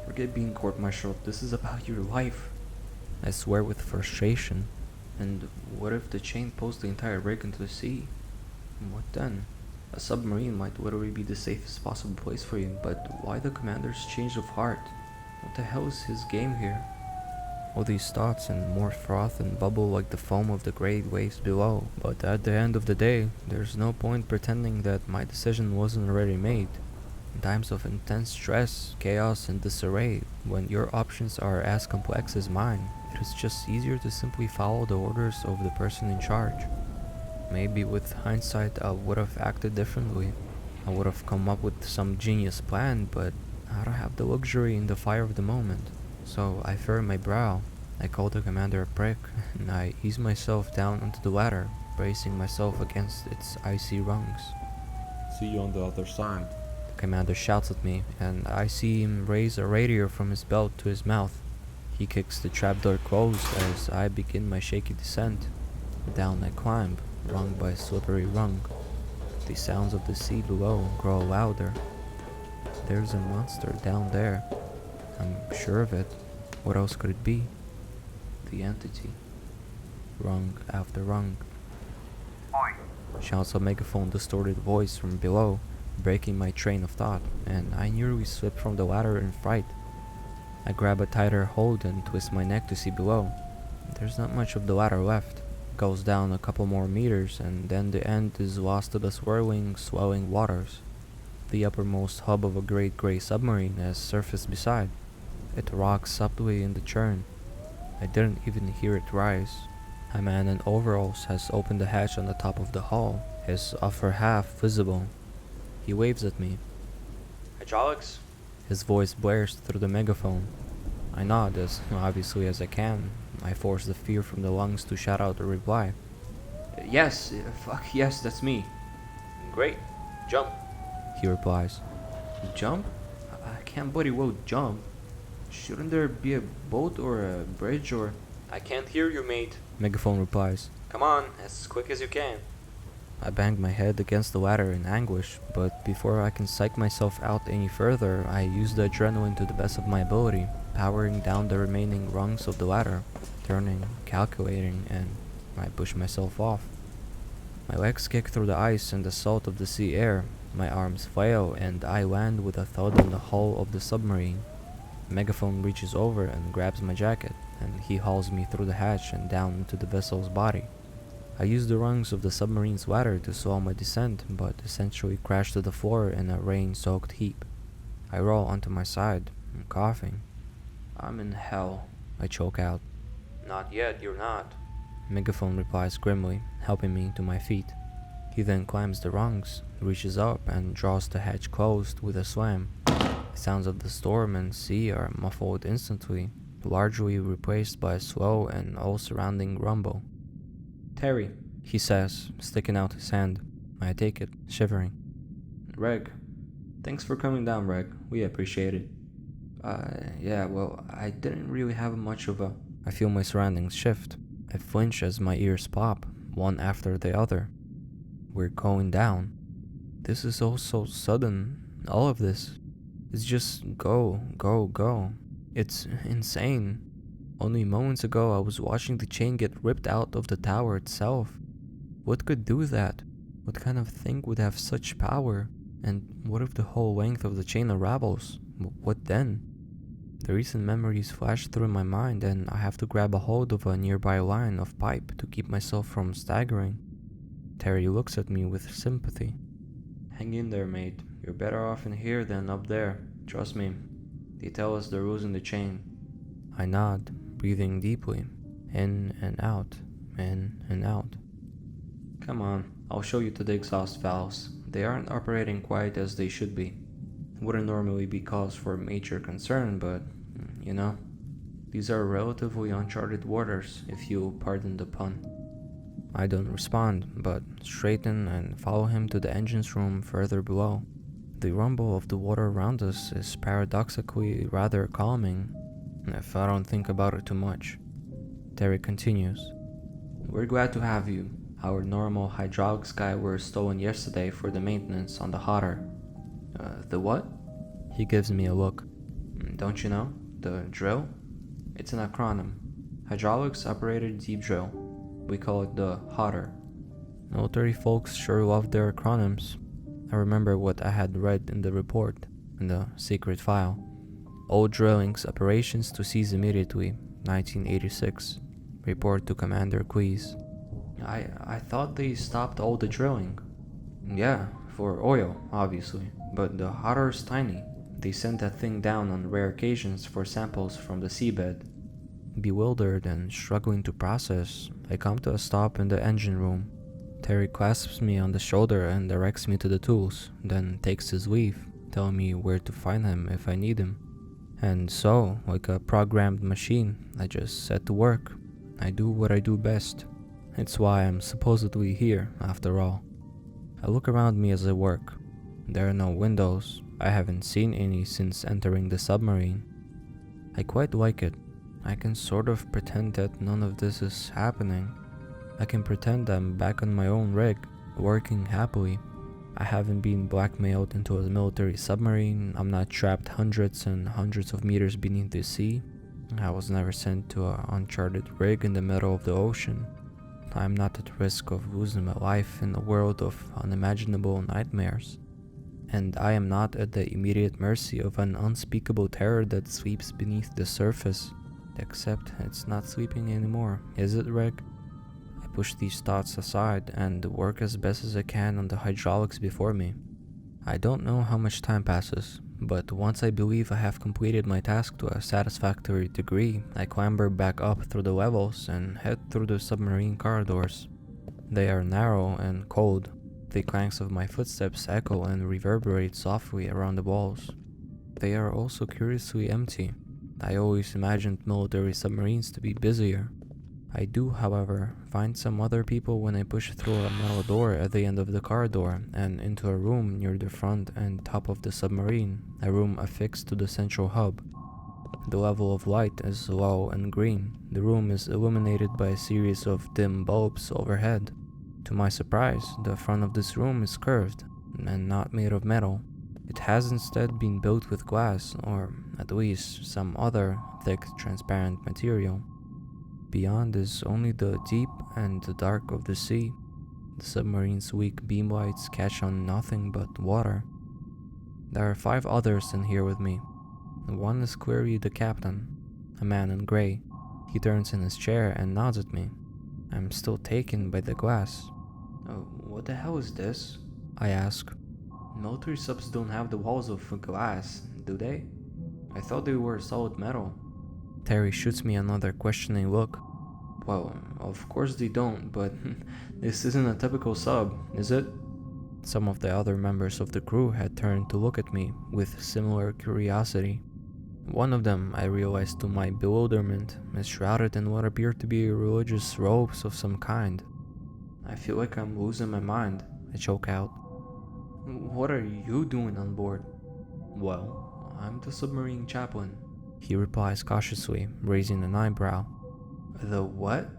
Forget being court-martialed. This is about your life.
I swear with frustration.
And what if the chain pulls the entire rig into the sea? And what then? A submarine might literally be the safest possible place for you, but why the commander's change of heart? What the hell is his game here?
All these thoughts and more froth and bubble like the foam of the great waves below, but at the end of the day, there's no point pretending that my decision wasn't already made. In times of intense stress, chaos, and disarray, when your options are as complex as mine, it is just easier to simply follow the orders of the person in charge. Maybe with hindsight I would have acted differently, I would have come up with some genius plan, but I don't have the luxury in the fire of the moment. So I furrow my brow. I call the commander a prick, and I ease myself down onto the ladder, bracing myself against its icy rungs.
See you on the other side.
The commander shouts at me, and I see him raise a radio from his belt to his mouth. He kicks the trapdoor closed as I begin my shaky descent. Down I climb, rung by slippery rung. The sounds of the sea below grow louder. There's a monster down there. I'm sure of it. What else could it be? The entity. Rung after rung.
Oi,
Shouts a megaphone distorted voice from below, breaking my train of thought, and I nearly slipped from the ladder in fright. I grab a tighter hold and twist my neck to see below. There's not much of the ladder left. It goes down a couple more meters, and then the end is lost to the swirling, swelling waters. The uppermost hub of a great grey submarine has surfaced beside. It rocks subtly in the churn. I didn't even hear it rise. A man in overalls has opened the hatch on the top of the hull, his upper half visible. He waves at me.
Hydraulics?
His voice blares through the megaphone. I nod as obviously as I can. I force the fear from the lungs to shout out a reply.
Yes, fuck yes, that's me. Great, jump.
He replies.
Jump? I can't bloody well jump. Shouldn't there be a boat or a bridge or... I can't hear you, mate.
Megaphone replies.
Come on, as quick as you can.
I banged my head against the ladder in anguish, but before I can psych myself out any further, I use the adrenaline to the best of my ability, powering down the remaining rungs of the ladder, turning, calculating, and I push myself off. My legs kick through the ice and the salt of the sea air, my arms flail, and I land with a thud on the hull of the submarine. Megaphone reaches over and grabs my jacket, and he hauls me through the hatch and down into the vessel's body. I use the rungs of the submarine's ladder to slow my descent, but essentially crash to the floor in a rain-soaked heap. I roll onto my side, coughing.
I'm in hell.
I choke out.
Not yet, you're not.
Megaphone replies grimly, helping me to my feet. He then climbs the rungs, reaches up, and draws the hatch closed with a slam. The sounds of the storm and sea are muffled instantly, largely replaced by a slow and all-surrounding rumble.
Terry.
He says, sticking out his hand. I take it, shivering.
Reg. Thanks for coming down, Reg. We appreciate it. Yeah, well, I didn't really have much of a...
I feel my surroundings shift. I flinch as my ears pop, one after the other. We're going down. This is all so sudden. All of this. It's just go, go, go. It's insane. Only moments ago I was watching the chain get ripped out of the tower itself. What could do that? What kind of thing would have such power? And what if the whole length of the chain unravels? What then? The recent memories flash through my mind, and I have to grab a hold of a nearby line of pipe to keep myself from staggering. Terry looks at me with sympathy.
Hang in there, mate. You're better off in here than up there. Trust me. They tell us they're losing the chain.
I nod, breathing deeply. In and out, in and out.
Come on, I'll show you to the exhaust valves. They aren't operating quite as they should be. Wouldn't normally be cause for major concern, but, you know, these are relatively uncharted waters, if you'll pardon the pun.
I don't respond, but straighten and follow him to the engine's room further below. The rumble of the water around us is paradoxically rather calming, if I don't think about it too much. Terry continues.
We're glad to have you. Our normal hydraulics guy were stolen yesterday for the maintenance on the Hotter. The what?
He gives me a look.
Don't you know? The drill? It's an acronym. Hydraulics Operated Deep Drill. We call it the Hotter.
Military folks sure love their acronyms. I remember what I had read in the report, in the secret file. All drillings operations to cease immediately, 1986. Report to Commander Quees.
I thought they stopped all the drilling. Yeah, for oil, obviously. But the Hotter's tiny. They sent that thing down on rare occasions for samples from the seabed.
Bewildered and struggling to process, I come to a stop in the engine room. Terry clasps me on the shoulder and directs me to the tools, then takes his leave, telling me where to find him if I need him. And so, like a programmed machine, I just set to work. I do what I do best. It's why I'm supposedly here, after all. I look around me as I work. There are no windows. I haven't seen any since entering the submarine. I quite like it. I can sort of pretend that none of this is happening. I can pretend I'm back on my own rig, working happily. I haven't been blackmailed into a military submarine. I'm not trapped hundreds and hundreds of meters beneath the sea. I was never sent to an uncharted rig in the middle of the ocean. I'm not at risk of losing my life in a world of unimaginable nightmares. And I am not at the immediate mercy of an unspeakable terror that sleeps beneath the surface. Except it's not sleeping anymore, is it, Reg? I push these thoughts aside and work as best as I can on the hydraulics before me. I don't know how much time passes, but once I believe I have completed my task to a satisfactory degree, I clamber back up through the levels and head through the submarine corridors. They are narrow and cold. The clanks of my footsteps echo and reverberate softly around the walls. They are also curiously empty. I always imagined military submarines to be busier. I do, however, find some other people when I push through a metal door at the end of the corridor and into a room near the front and top of the submarine, a room affixed to the central hub. The level of light is low and green. The room is illuminated by a series of dim bulbs overhead. To my surprise, the front of this room is curved and not made of metal. It has instead been built with glass, or at least some other thick, transparent material. Beyond is only the deep and the dark of the sea. The submarine's weak beam lights catch on nothing but water. There are 5 others in here with me. One is clearly the captain, a man in gray. He turns in his chair and nods at me. I'm still taken by the glass.
What the hell is this?
I ask.
Military subs don't have the walls of glass, do they? I thought they were solid metal.
Terry shoots me another questioning look.
Well, of course they don't, but this isn't a typical sub, is it?
Some of the other members of the crew had turned to look at me with similar curiosity. One of them, I realized to my bewilderment, is shrouded in what appeared to be religious robes of some kind.
I feel like I'm losing my mind,
I choke out.
What are you doing on board? Well, I'm the submarine chaplain.
He replies cautiously, raising an eyebrow.
The what?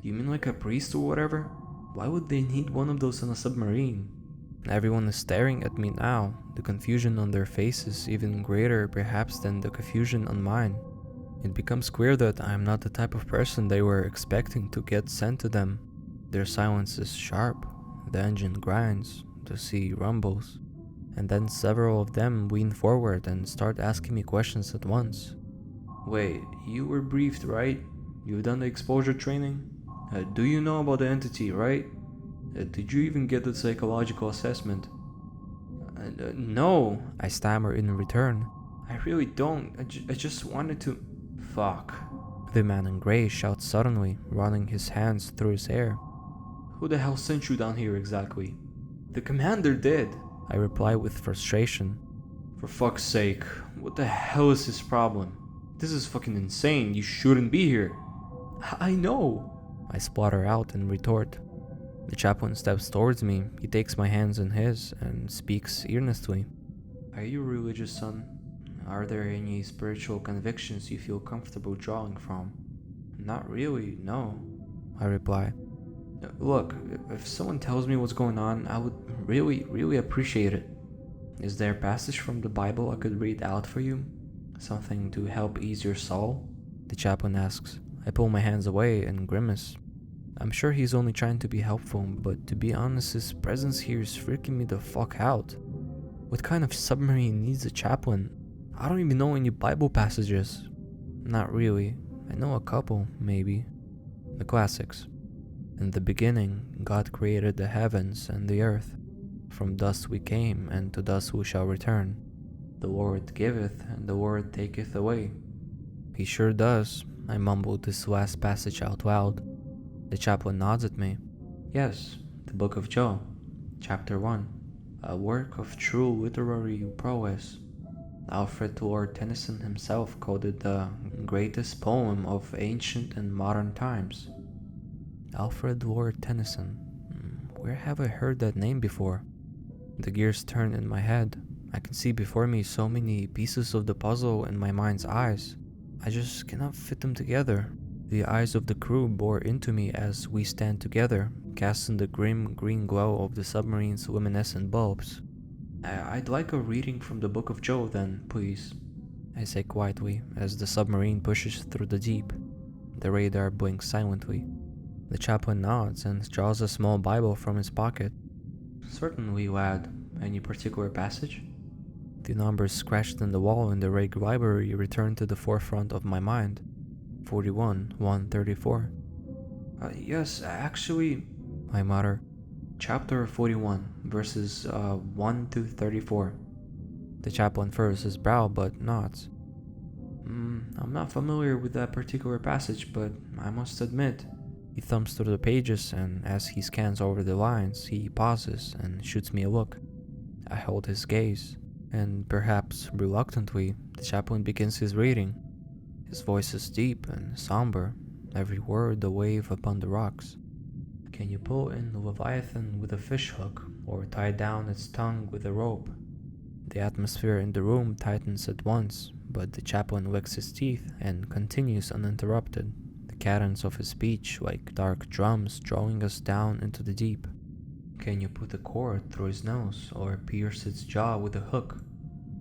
You mean like a priest or whatever? Why would they need one of those on a submarine?
Everyone is staring at me now, the confusion on their faces even greater perhaps than the confusion on mine. It becomes clear that I am not the type of person they were expecting to get sent to them. Their silence is sharp, the engine grinds, the sea rumbles, and then several of them lean forward and start asking me questions at once.
Wait, you were briefed, right? You've done the exposure training? Do you know about the entity, right? Did you even get the psychological assessment? No,
I stammer in return.
I really don't. I just wanted to... Fuck.
The man in gray shouts suddenly, running his hands through his hair.
Who the hell sent you down here exactly? The commander did,
I reply with frustration.
For fuck's sake, what the hell is his problem? This is fucking insane. You shouldn't be here. I know,
I splutter out and retort. The chaplain steps towards me. He takes my hands in his and speaks earnestly.
Are you religious, son? Are there any spiritual convictions you feel comfortable drawing from? Not really, no,
I reply.
Look, if someone tells me what's going on, I would really appreciate it. Is there a passage from the Bible I could read out for you? Something to help ease your soul?
The chaplain asks. I pull my hands away and grimace. I'm sure he's only trying to be helpful, but to be honest, his presence here is freaking me the fuck out. What kind of submarine needs a chaplain? I don't even know any Bible passages. Not really. I know a couple, maybe. The classics. In the beginning, God created the heavens and the earth. From dust we came, and to dust we shall return. The Lord giveth, and the Lord taketh away. He sure does. I mumbled this last passage out loud. The chaplain nods at me.
Yes, The Book of Joe, Chapter 1. A work of true literary prowess. Alfred Lord Tennyson himself called it the greatest poem of ancient and modern times.
Alfred Lord Tennyson. Where have I heard that name before? The gears turn in my head. I can see before me so many pieces of the puzzle in my mind's eyes. I just cannot fit them together. The eyes of the crew bore into me as we stand together, casting the grim green glow of the submarine's luminescent bulbs.
I'd like a reading from the Book of Joe then, please.
I say quietly as the submarine pushes through the deep. The radar blinks silently. The chaplain nods and draws a small Bible from his pocket.
Certainly, lad. Any particular passage?
The numbers scratched in the wall in the Rake library return to the forefront of my mind. 41, 134.
Yes, actually,
I mutter.
Chapter 41, verses 1 to 34.
The chaplain furrows his brow but nods.
I'm not familiar with that particular passage, but I must admit.
He thumbs through the pages, and as he scans over the lines, he pauses and shoots me a look. I hold his gaze, and perhaps reluctantly, the chaplain begins his reading. His voice is deep and somber, every word a wave upon the rocks.
Can you pull in the Leviathan with a fishhook, or tie down its tongue with a rope?
The atmosphere in the room tightens at once, but the chaplain licks his teeth and continues uninterrupted, the cadence of his speech like dark drums drawing us down into the deep.
Can you put a cord through his nose, or pierce its jaw with a hook?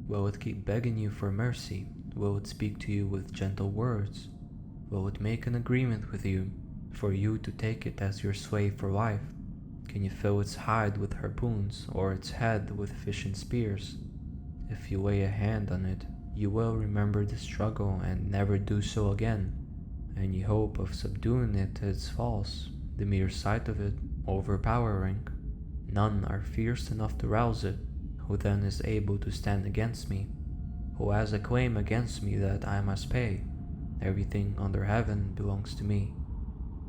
Will it keep begging you for mercy? Will it speak to you with gentle words? Will it make an agreement with you, for you to take it as your slave for life? Can you fill its hide with harpoons, or its head with fishing spears? If you lay a hand on it, you will remember the struggle and never do so again. Any hope of subduing it is false, the mere sight of it overpowering. None are fierce enough to rouse it. Who then is able to stand against me? Who has a claim against me that I must pay? Everything under heaven belongs to me.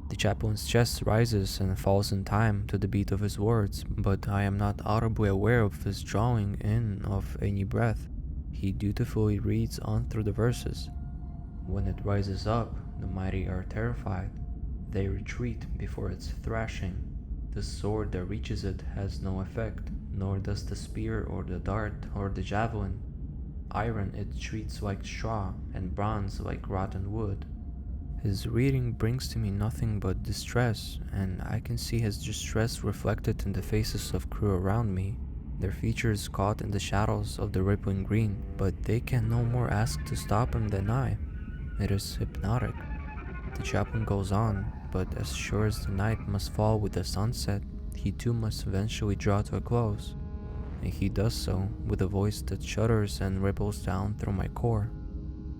The chaplain's chest rises and falls in time to the beat of his words, but I am not audibly aware of his drawing in of any breath. He dutifully reads on through the verses.
When it rises up, the mighty are terrified. They retreat before its thrashing. The sword that reaches it has no effect, nor does the spear or the dart or the javelin. Iron it treats like straw, and bronze like rotten wood.
His reading brings to me nothing but distress, and I can see his distress reflected in the faces of crew around me, their features caught in the shadows of the rippling green, but they can no more ask to stop him than I. It is hypnotic. The chaplain goes on, but as sure as the night must fall with the sunset, he too must eventually draw to a close, and he does so with a voice that shudders and ripples down through my core.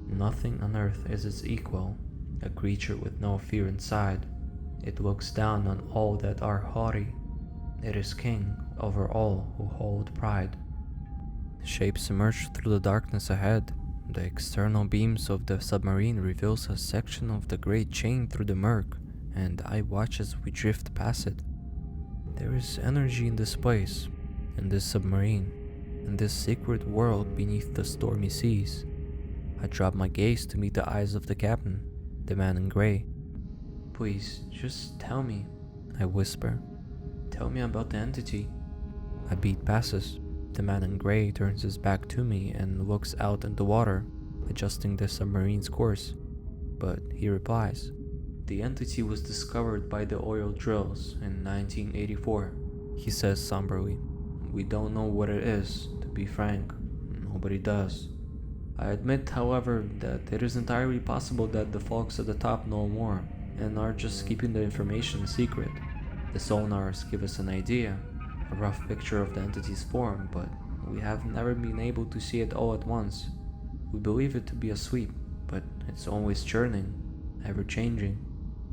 Nothing on earth is its equal, a creature with no fear inside. It looks down on all that are haughty. It is king over all who hold pride.
Shapes emerge through the darkness ahead. The external beams of the submarine reveals a section of the great chain through the murk, and I watch as we drift past it. There is energy in this place, in this submarine, in this secret world beneath the stormy seas. I drop my gaze to meet the eyes of the captain, the man in gray.
Please, just tell me.
I whisper.
Tell me about the entity.
A beat passes. The man in gray turns his back to me and looks out in the water, adjusting the submarine's course. But he replies.
The entity was discovered by the oil drills in 1984.
He says somberly.
We don't know what it is, to be frank. Nobody does. I admit, however, that it is entirely possible that the folks at the top know more, and are just keeping the information secret. The sonars give us an idea, a rough picture of the entity's form, but we have never been able to see it all at once. We believe it to be a sweep, but it's always churning, ever-changing,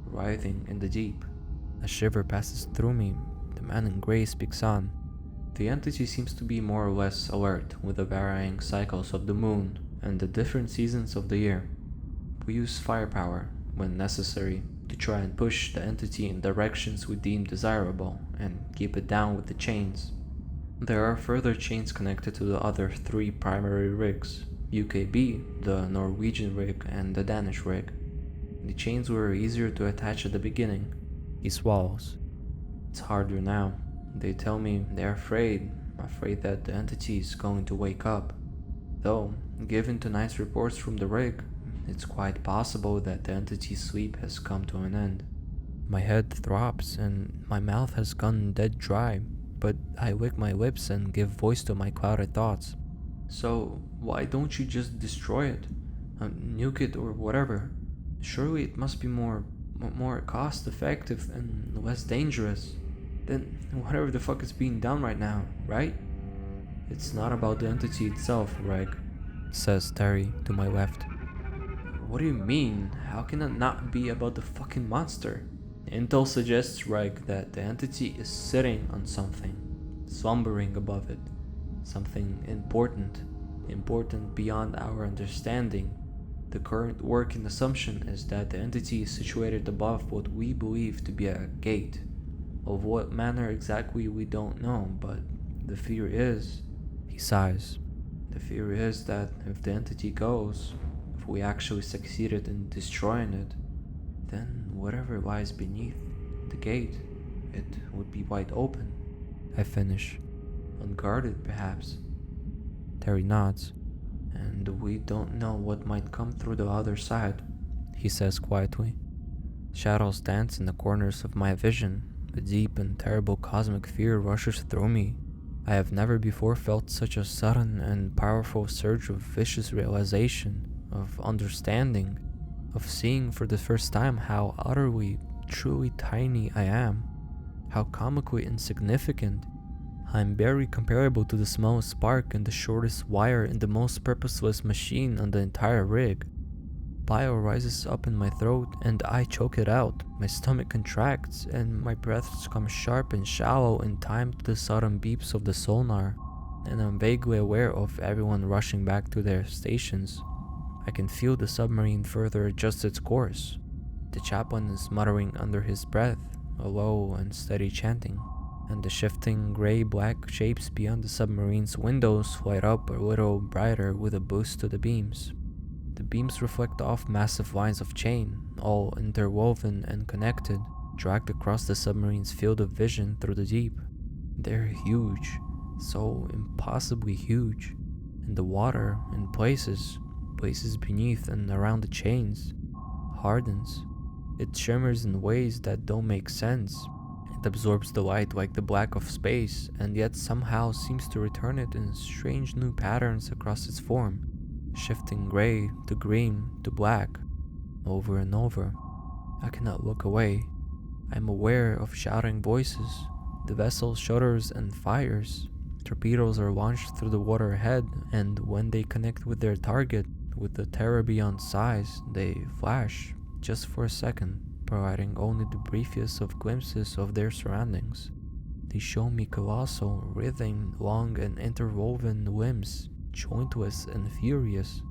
writhing in the deep.
A shiver passes through me. The man in gray speaks on.
The entity seems to be more or less alert with the varying cycles of the moon and the different seasons of the year. We use firepower when necessary, to try and push the entity in directions we deem desirable and keep it down with the chains. There are further chains connected to the other three primary rigs, UKB, the Norwegian rig, and the Danish rig. The chains were easier to attach at the beginning.
He swallows.
It's harder now. They tell me they're afraid that the entity is going to wake up. Though, given tonight's reports from the rig, it's quite possible that the entity's sleep has come to an end.
My head throbs and my mouth has gone dead dry, but I lick my lips and give voice to my clouded thoughts.
So, why don't you just destroy it? Nuke it or whatever? Surely it must be more cost effective and less dangerous than whatever the fuck is being done right now, right? It's not about the entity itself, Reg,
says Terry to my left.
What do you mean? How can it not be about the fucking monster? Intel suggests, Reg, that the entity is sitting on something, slumbering above it. Something important beyond our understanding. The current working assumption is that the entity is situated above what we believe to be a gate. Of what manner exactly we don't know, but the fear is...
He sighs.
The fear is that if the entity goes, if we actually succeeded in destroying it, then whatever lies beneath the gate, it would be wide open.
I finish.
Unguarded, perhaps.
Terry nods.
And we don't know what might come through the other side,
he says quietly. Shadows dance in the corners of my vision. A deep and terrible cosmic fear rushes through me. I have never before felt such a sudden and powerful surge of vicious realization, of understanding, of seeing for the first time how utterly, truly tiny I am, how comically insignificant. I am barely comparable to the smallest spark and the shortest wire in the most purposeless machine on the entire rig. Bile rises up in my throat and I choke it out. My stomach contracts and my breaths come sharp and shallow in time to the sudden beeps of the sonar, and I'm vaguely aware of everyone rushing back to their stations. I can feel the submarine further adjust its course. The chaplain is muttering under his breath, a low and steady chanting, and the shifting gray-black shapes beyond the submarine's windows light up a little brighter with a boost to the beams. The beams reflect off massive lines of chain, all interwoven and connected, dragged across the submarine's field of vision through the deep. They're huge, so impossibly huge, and the water, in places beneath and around the chains, hardens. It shimmers in ways that don't make sense. It absorbs the light like the black of space, and yet somehow seems to return it in strange new patterns across its form, shifting gray to green to black, over and over. I cannot look away. I am aware of shouting voices. The vessel shudders and fires. Torpedoes are launched through the water ahead, and when they connect with their target, with the terror beyond size, they flash, just for a second, providing only the briefest of glimpses of their surroundings. They show me colossal, writhing, long and interwoven limbs, jointless and furious.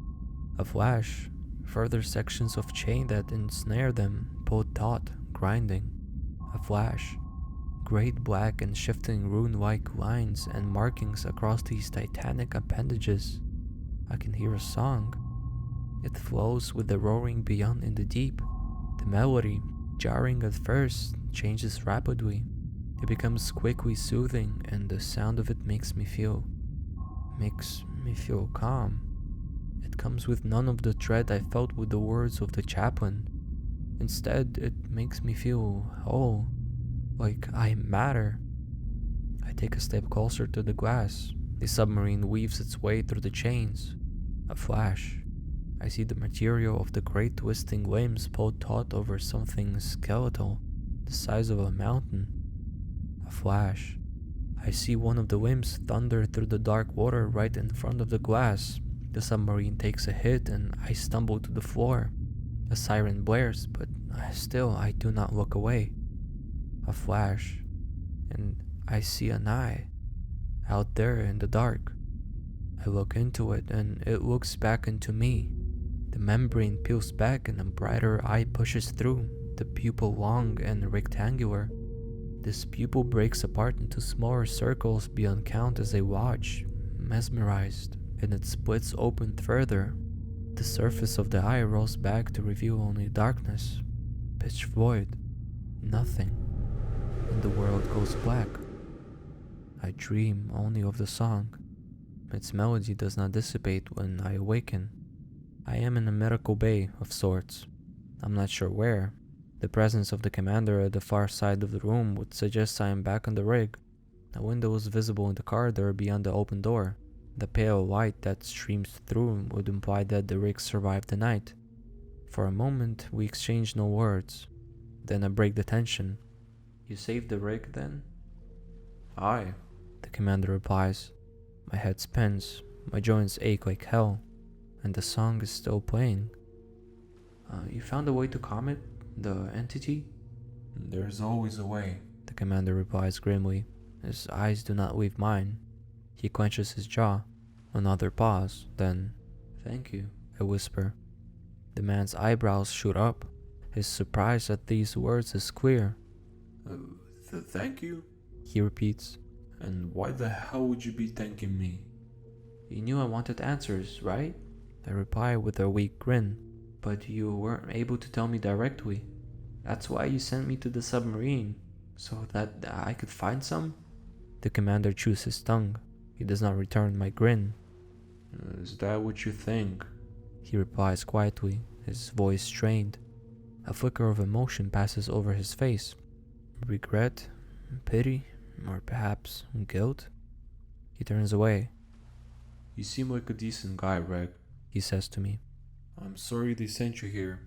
A flash, further sections of chain that ensnare them, pulled taut, grinding. A flash, great black and shifting rune-like lines and markings across these titanic appendages. I can hear a song. It flows with the roaring beyond in the deep. The melody, jarring at first, changes rapidly. It becomes quickly soothing, and the sound of it makes me feel calm. It comes with none of the dread I felt with the words of the chaplain. Instead, it makes me feel whole, like I matter. I take a step closer to the glass. The submarine weaves its way through the chains. A flash. I see the material of the great twisting limbs pulled taut over something skeletal, the size of a mountain. A flash. I see one of the limbs thunder through the dark water right in front of the glass. The submarine takes a hit and I stumble to the floor. A siren blares, but still I do not look away. A flash, and I see an eye, out there in the dark. I look into it and it looks back into me. The membrane peels back and a brighter eye pushes through. The the pupil long and rectangular. This pupil breaks apart into smaller circles beyond count as I watch, mesmerized, and it splits open further. The surface of the eye rolls back to reveal only darkness, pitch void, nothing, and the world goes black. I dream only of the song. Its melody does not dissipate when I awaken. I am in a medical bay of sorts. I'm not sure where. The presence of the commander at the far side of the room would suggest I am back on the rig. A window is visible in the corridor beyond the open door. The pale light that streams through would imply that the rig survived the night. For a moment, we exchange no words. Then I break the tension.
You saved the rig then?
Aye, the commander replies. My head spins, my joints ache like hell, and the song is still playing.
You found a way to calm it? The entity?
There's always a way,
the commander replies grimly. His eyes do not leave mine. He clenches his jaw. Another pause, then,
Thank you,
I whisper. The man's eyebrows shoot up. His surprise at these words is clear.
Thank you?
He repeats.
And why the hell would you be thanking me?
You knew I wanted answers, right?
I reply with a weak grin.
But you weren't able to tell me directly. That's why you sent me to the submarine, so that I could find some?
The commander chews his tongue. He does not return my grin.
Is that what you think?
He replies quietly, his voice strained. A flicker of emotion passes over his face. Regret, pity, or perhaps guilt? He turns away.
You seem like a decent guy, Reg,
he says to me.
I'm sorry they sent you here.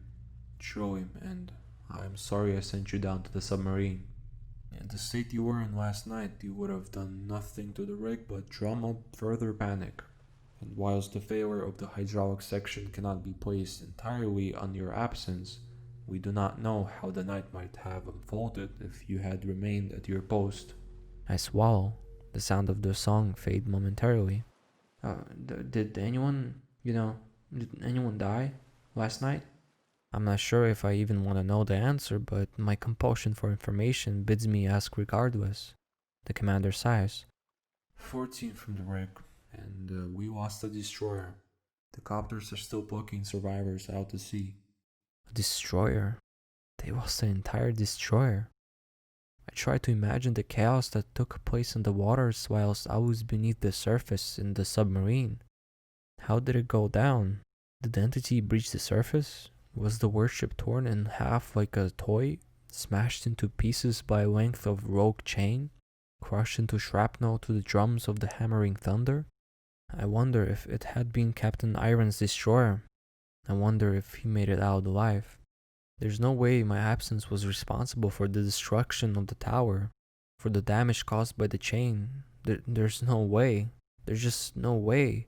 Show him, and I'm sorry I sent you down to the submarine. In the state you were in last night, you would have done nothing to the rig but drum up further panic. And whilst the failure of the hydraulic section cannot be placed entirely on your absence, we do not know how the night might have unfolded if you had remained at your post.
I swallow. The sound of the song fade momentarily.
Did anyone die last night?
I'm not sure if I even want to know the answer, but my compulsion for information bids me ask regardless. The commander sighs.
14 from the rig, and we lost a destroyer. The copters are still plucking survivors out to sea.
A destroyer? They lost the entire destroyer. I try to imagine the chaos that took place in the waters whilst I was beneath the surface in the submarine. How did it go down? Did the entity breach the surface? Was the warship torn in half like a toy? Smashed into pieces by a length of rogue chain? Crushed into shrapnel to the drums of the hammering thunder? I wonder if it had been Captain Iron's destroyer. I wonder if he made it out alive. There's no way my absence was responsible for the destruction of the tower, for the damage caused by the chain. There's no way. There's just no way.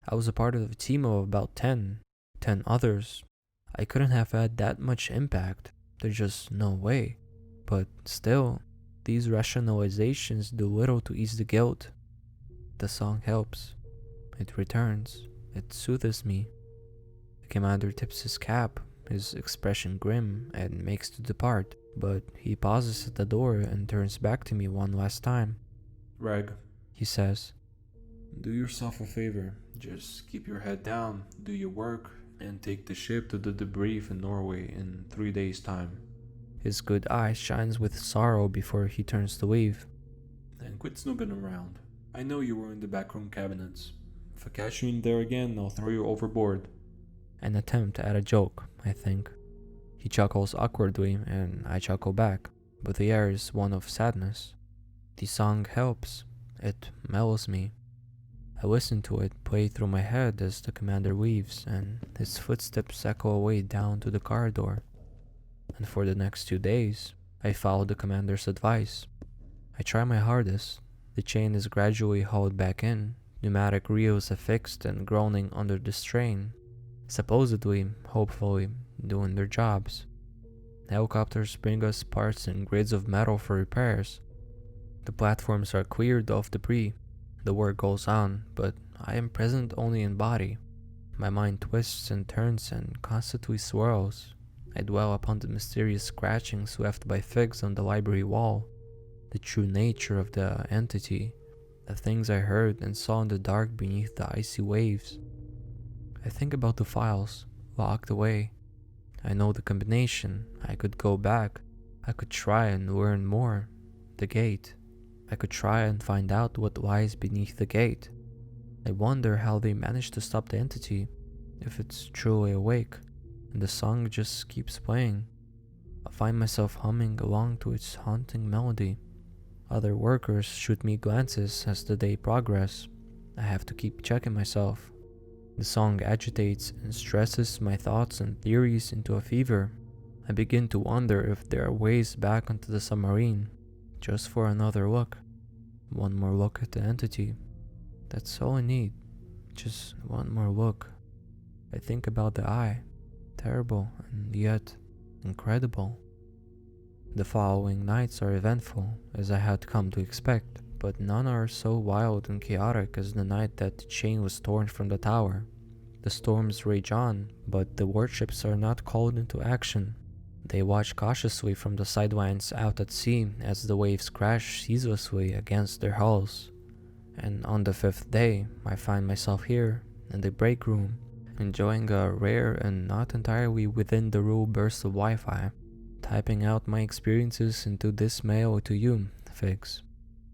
I was a part of a team of about 10 others. I couldn't have had that much impact. There's just no way. But still, these rationalizations do little to ease the guilt. The song helps. It returns. It soothes me. The commander tips his cap, his expression grim, and makes to depart, but he pauses at the door and turns back to me one last time.
Reg,
he says,
do yourself a favor. Just keep your head down, do your work, and take the ship to the debris in Norway in 3 days' time.
His good eye shines with sorrow before he turns to leave.
And quit snooping around. I know you were in the backroom cabinets. If I catch you in there again, I'll throw you overboard.
An attempt at a joke, I think. He chuckles awkwardly, and I chuckle back, but the air is one of sadness. The song helps. It mellows me. I listen to it play through my head as the commander leaves, and his footsteps echo away down to the corridor. And for the next 2 days, I follow the commander's advice. I try my hardest. The chain is gradually hauled back in, pneumatic reels affixed and groaning under the strain, supposedly, hopefully, doing their jobs. Helicopters bring us parts and grids of metal for repairs. The platforms are cleared of debris. The work goes on, but I am present only in body. My mind twists and turns and constantly swirls. I dwell upon the mysterious scratchings left by figs on the library wall, the true nature of the entity, the things I heard and saw in the dark beneath the icy waves. I think about the files, locked away. I know the combination. I could go back. I could try and learn more. The gate. I could try and find out what lies beneath the gate. I wonder how they managed to stop the entity, if it's truly awake, and the song just keeps playing. I find myself humming along to its haunting melody. Other workers shoot me glances as the day progresses. I have to keep checking myself. The song agitates and stresses my thoughts and theories into a fever. I begin to wonder if there are ways back onto the submarine, just for another look. One more look at the entity. That's all I need. Just one more look. I think about the eye. Terrible and yet incredible. The following nights are eventful, as I had come to expect, but none are so wild and chaotic as the night that the chain was torn from the tower. The storms rage on, but the warships are not called into action. They watch cautiously from the sidelines out at sea as the waves crash ceaselessly against their hulls. And on the 5th day, I find myself here, in the break room, enjoying a rare and not entirely within the rule burst of Wi-Fi, typing out my experiences into this mail to you, Figs.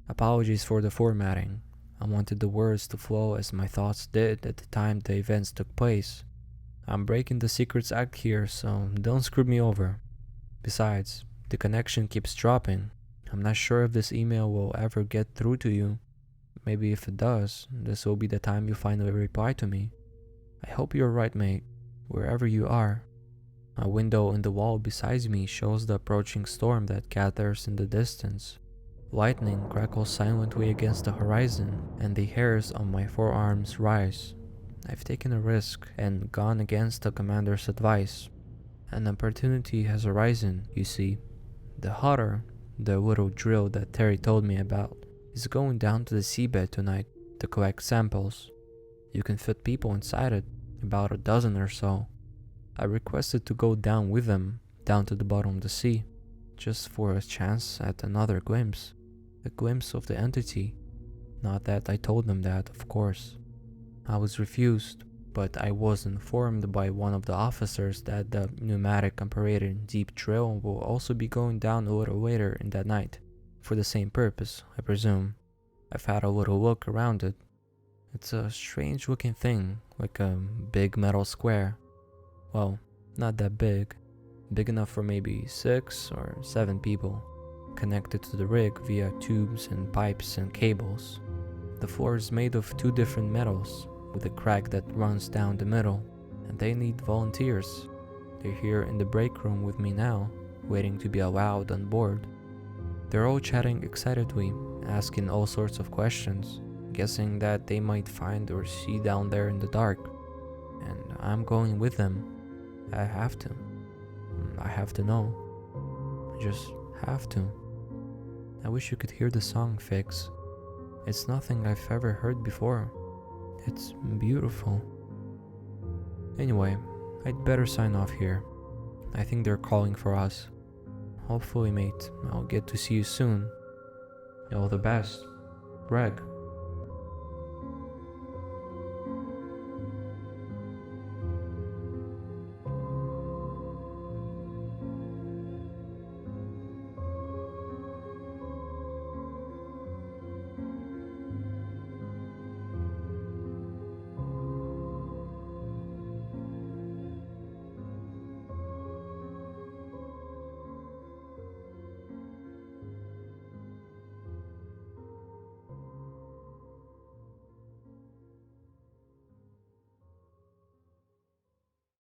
Apologies for the formatting. I wanted the words to flow as my thoughts did at the time the events took place. I'm breaking the Secrets Act here, so don't screw me over. Besides, the connection keeps dropping. I'm not sure if this email will ever get through to you. Maybe if it does, this will be the time you finally reply to me. I hope you're right, mate, wherever you are. A window in the wall beside me shows the approaching storm that gathers in the distance. Lightning crackles silently against the horizon, and the hairs on my forearms rise. I've taken a risk and gone against the commander's advice. An opportunity has arisen, you see. The Hutter, the little drill that Terry told me about, is going down to the seabed tonight to collect samples. You can fit people inside it, about a dozen or so. I requested to go down with them, down to the bottom of the sea, just for a chance at another glimpse. A glimpse of the entity. Not that I told them that, of course. I was refused, but I was informed by one of the officers that the pneumatic-operated deep drill will also be going down a little later in that night, for the same purpose, I presume. I've had a little look around it. It's a strange-looking thing, like a big metal square. Well, not that big. Big enough for maybe 6 or 7 people, connected to the rig via tubes and pipes and cables. The floor is made of 2 different metals, with a crack that runs down the middle, and they need volunteers. They're here in the break room with me now, waiting to be allowed on board. They're all chatting excitedly, asking all sorts of questions, guessing that they might find or see down there in the dark. And I'm going with them. I have to. I have to know. I just have to. I wish you could hear the song, Fix. It's nothing I've ever heard before. It's beautiful. Anyway, I'd better sign off here. I think they're calling for us. Hopefully, mate, I'll get to see you soon. All the best. Greg.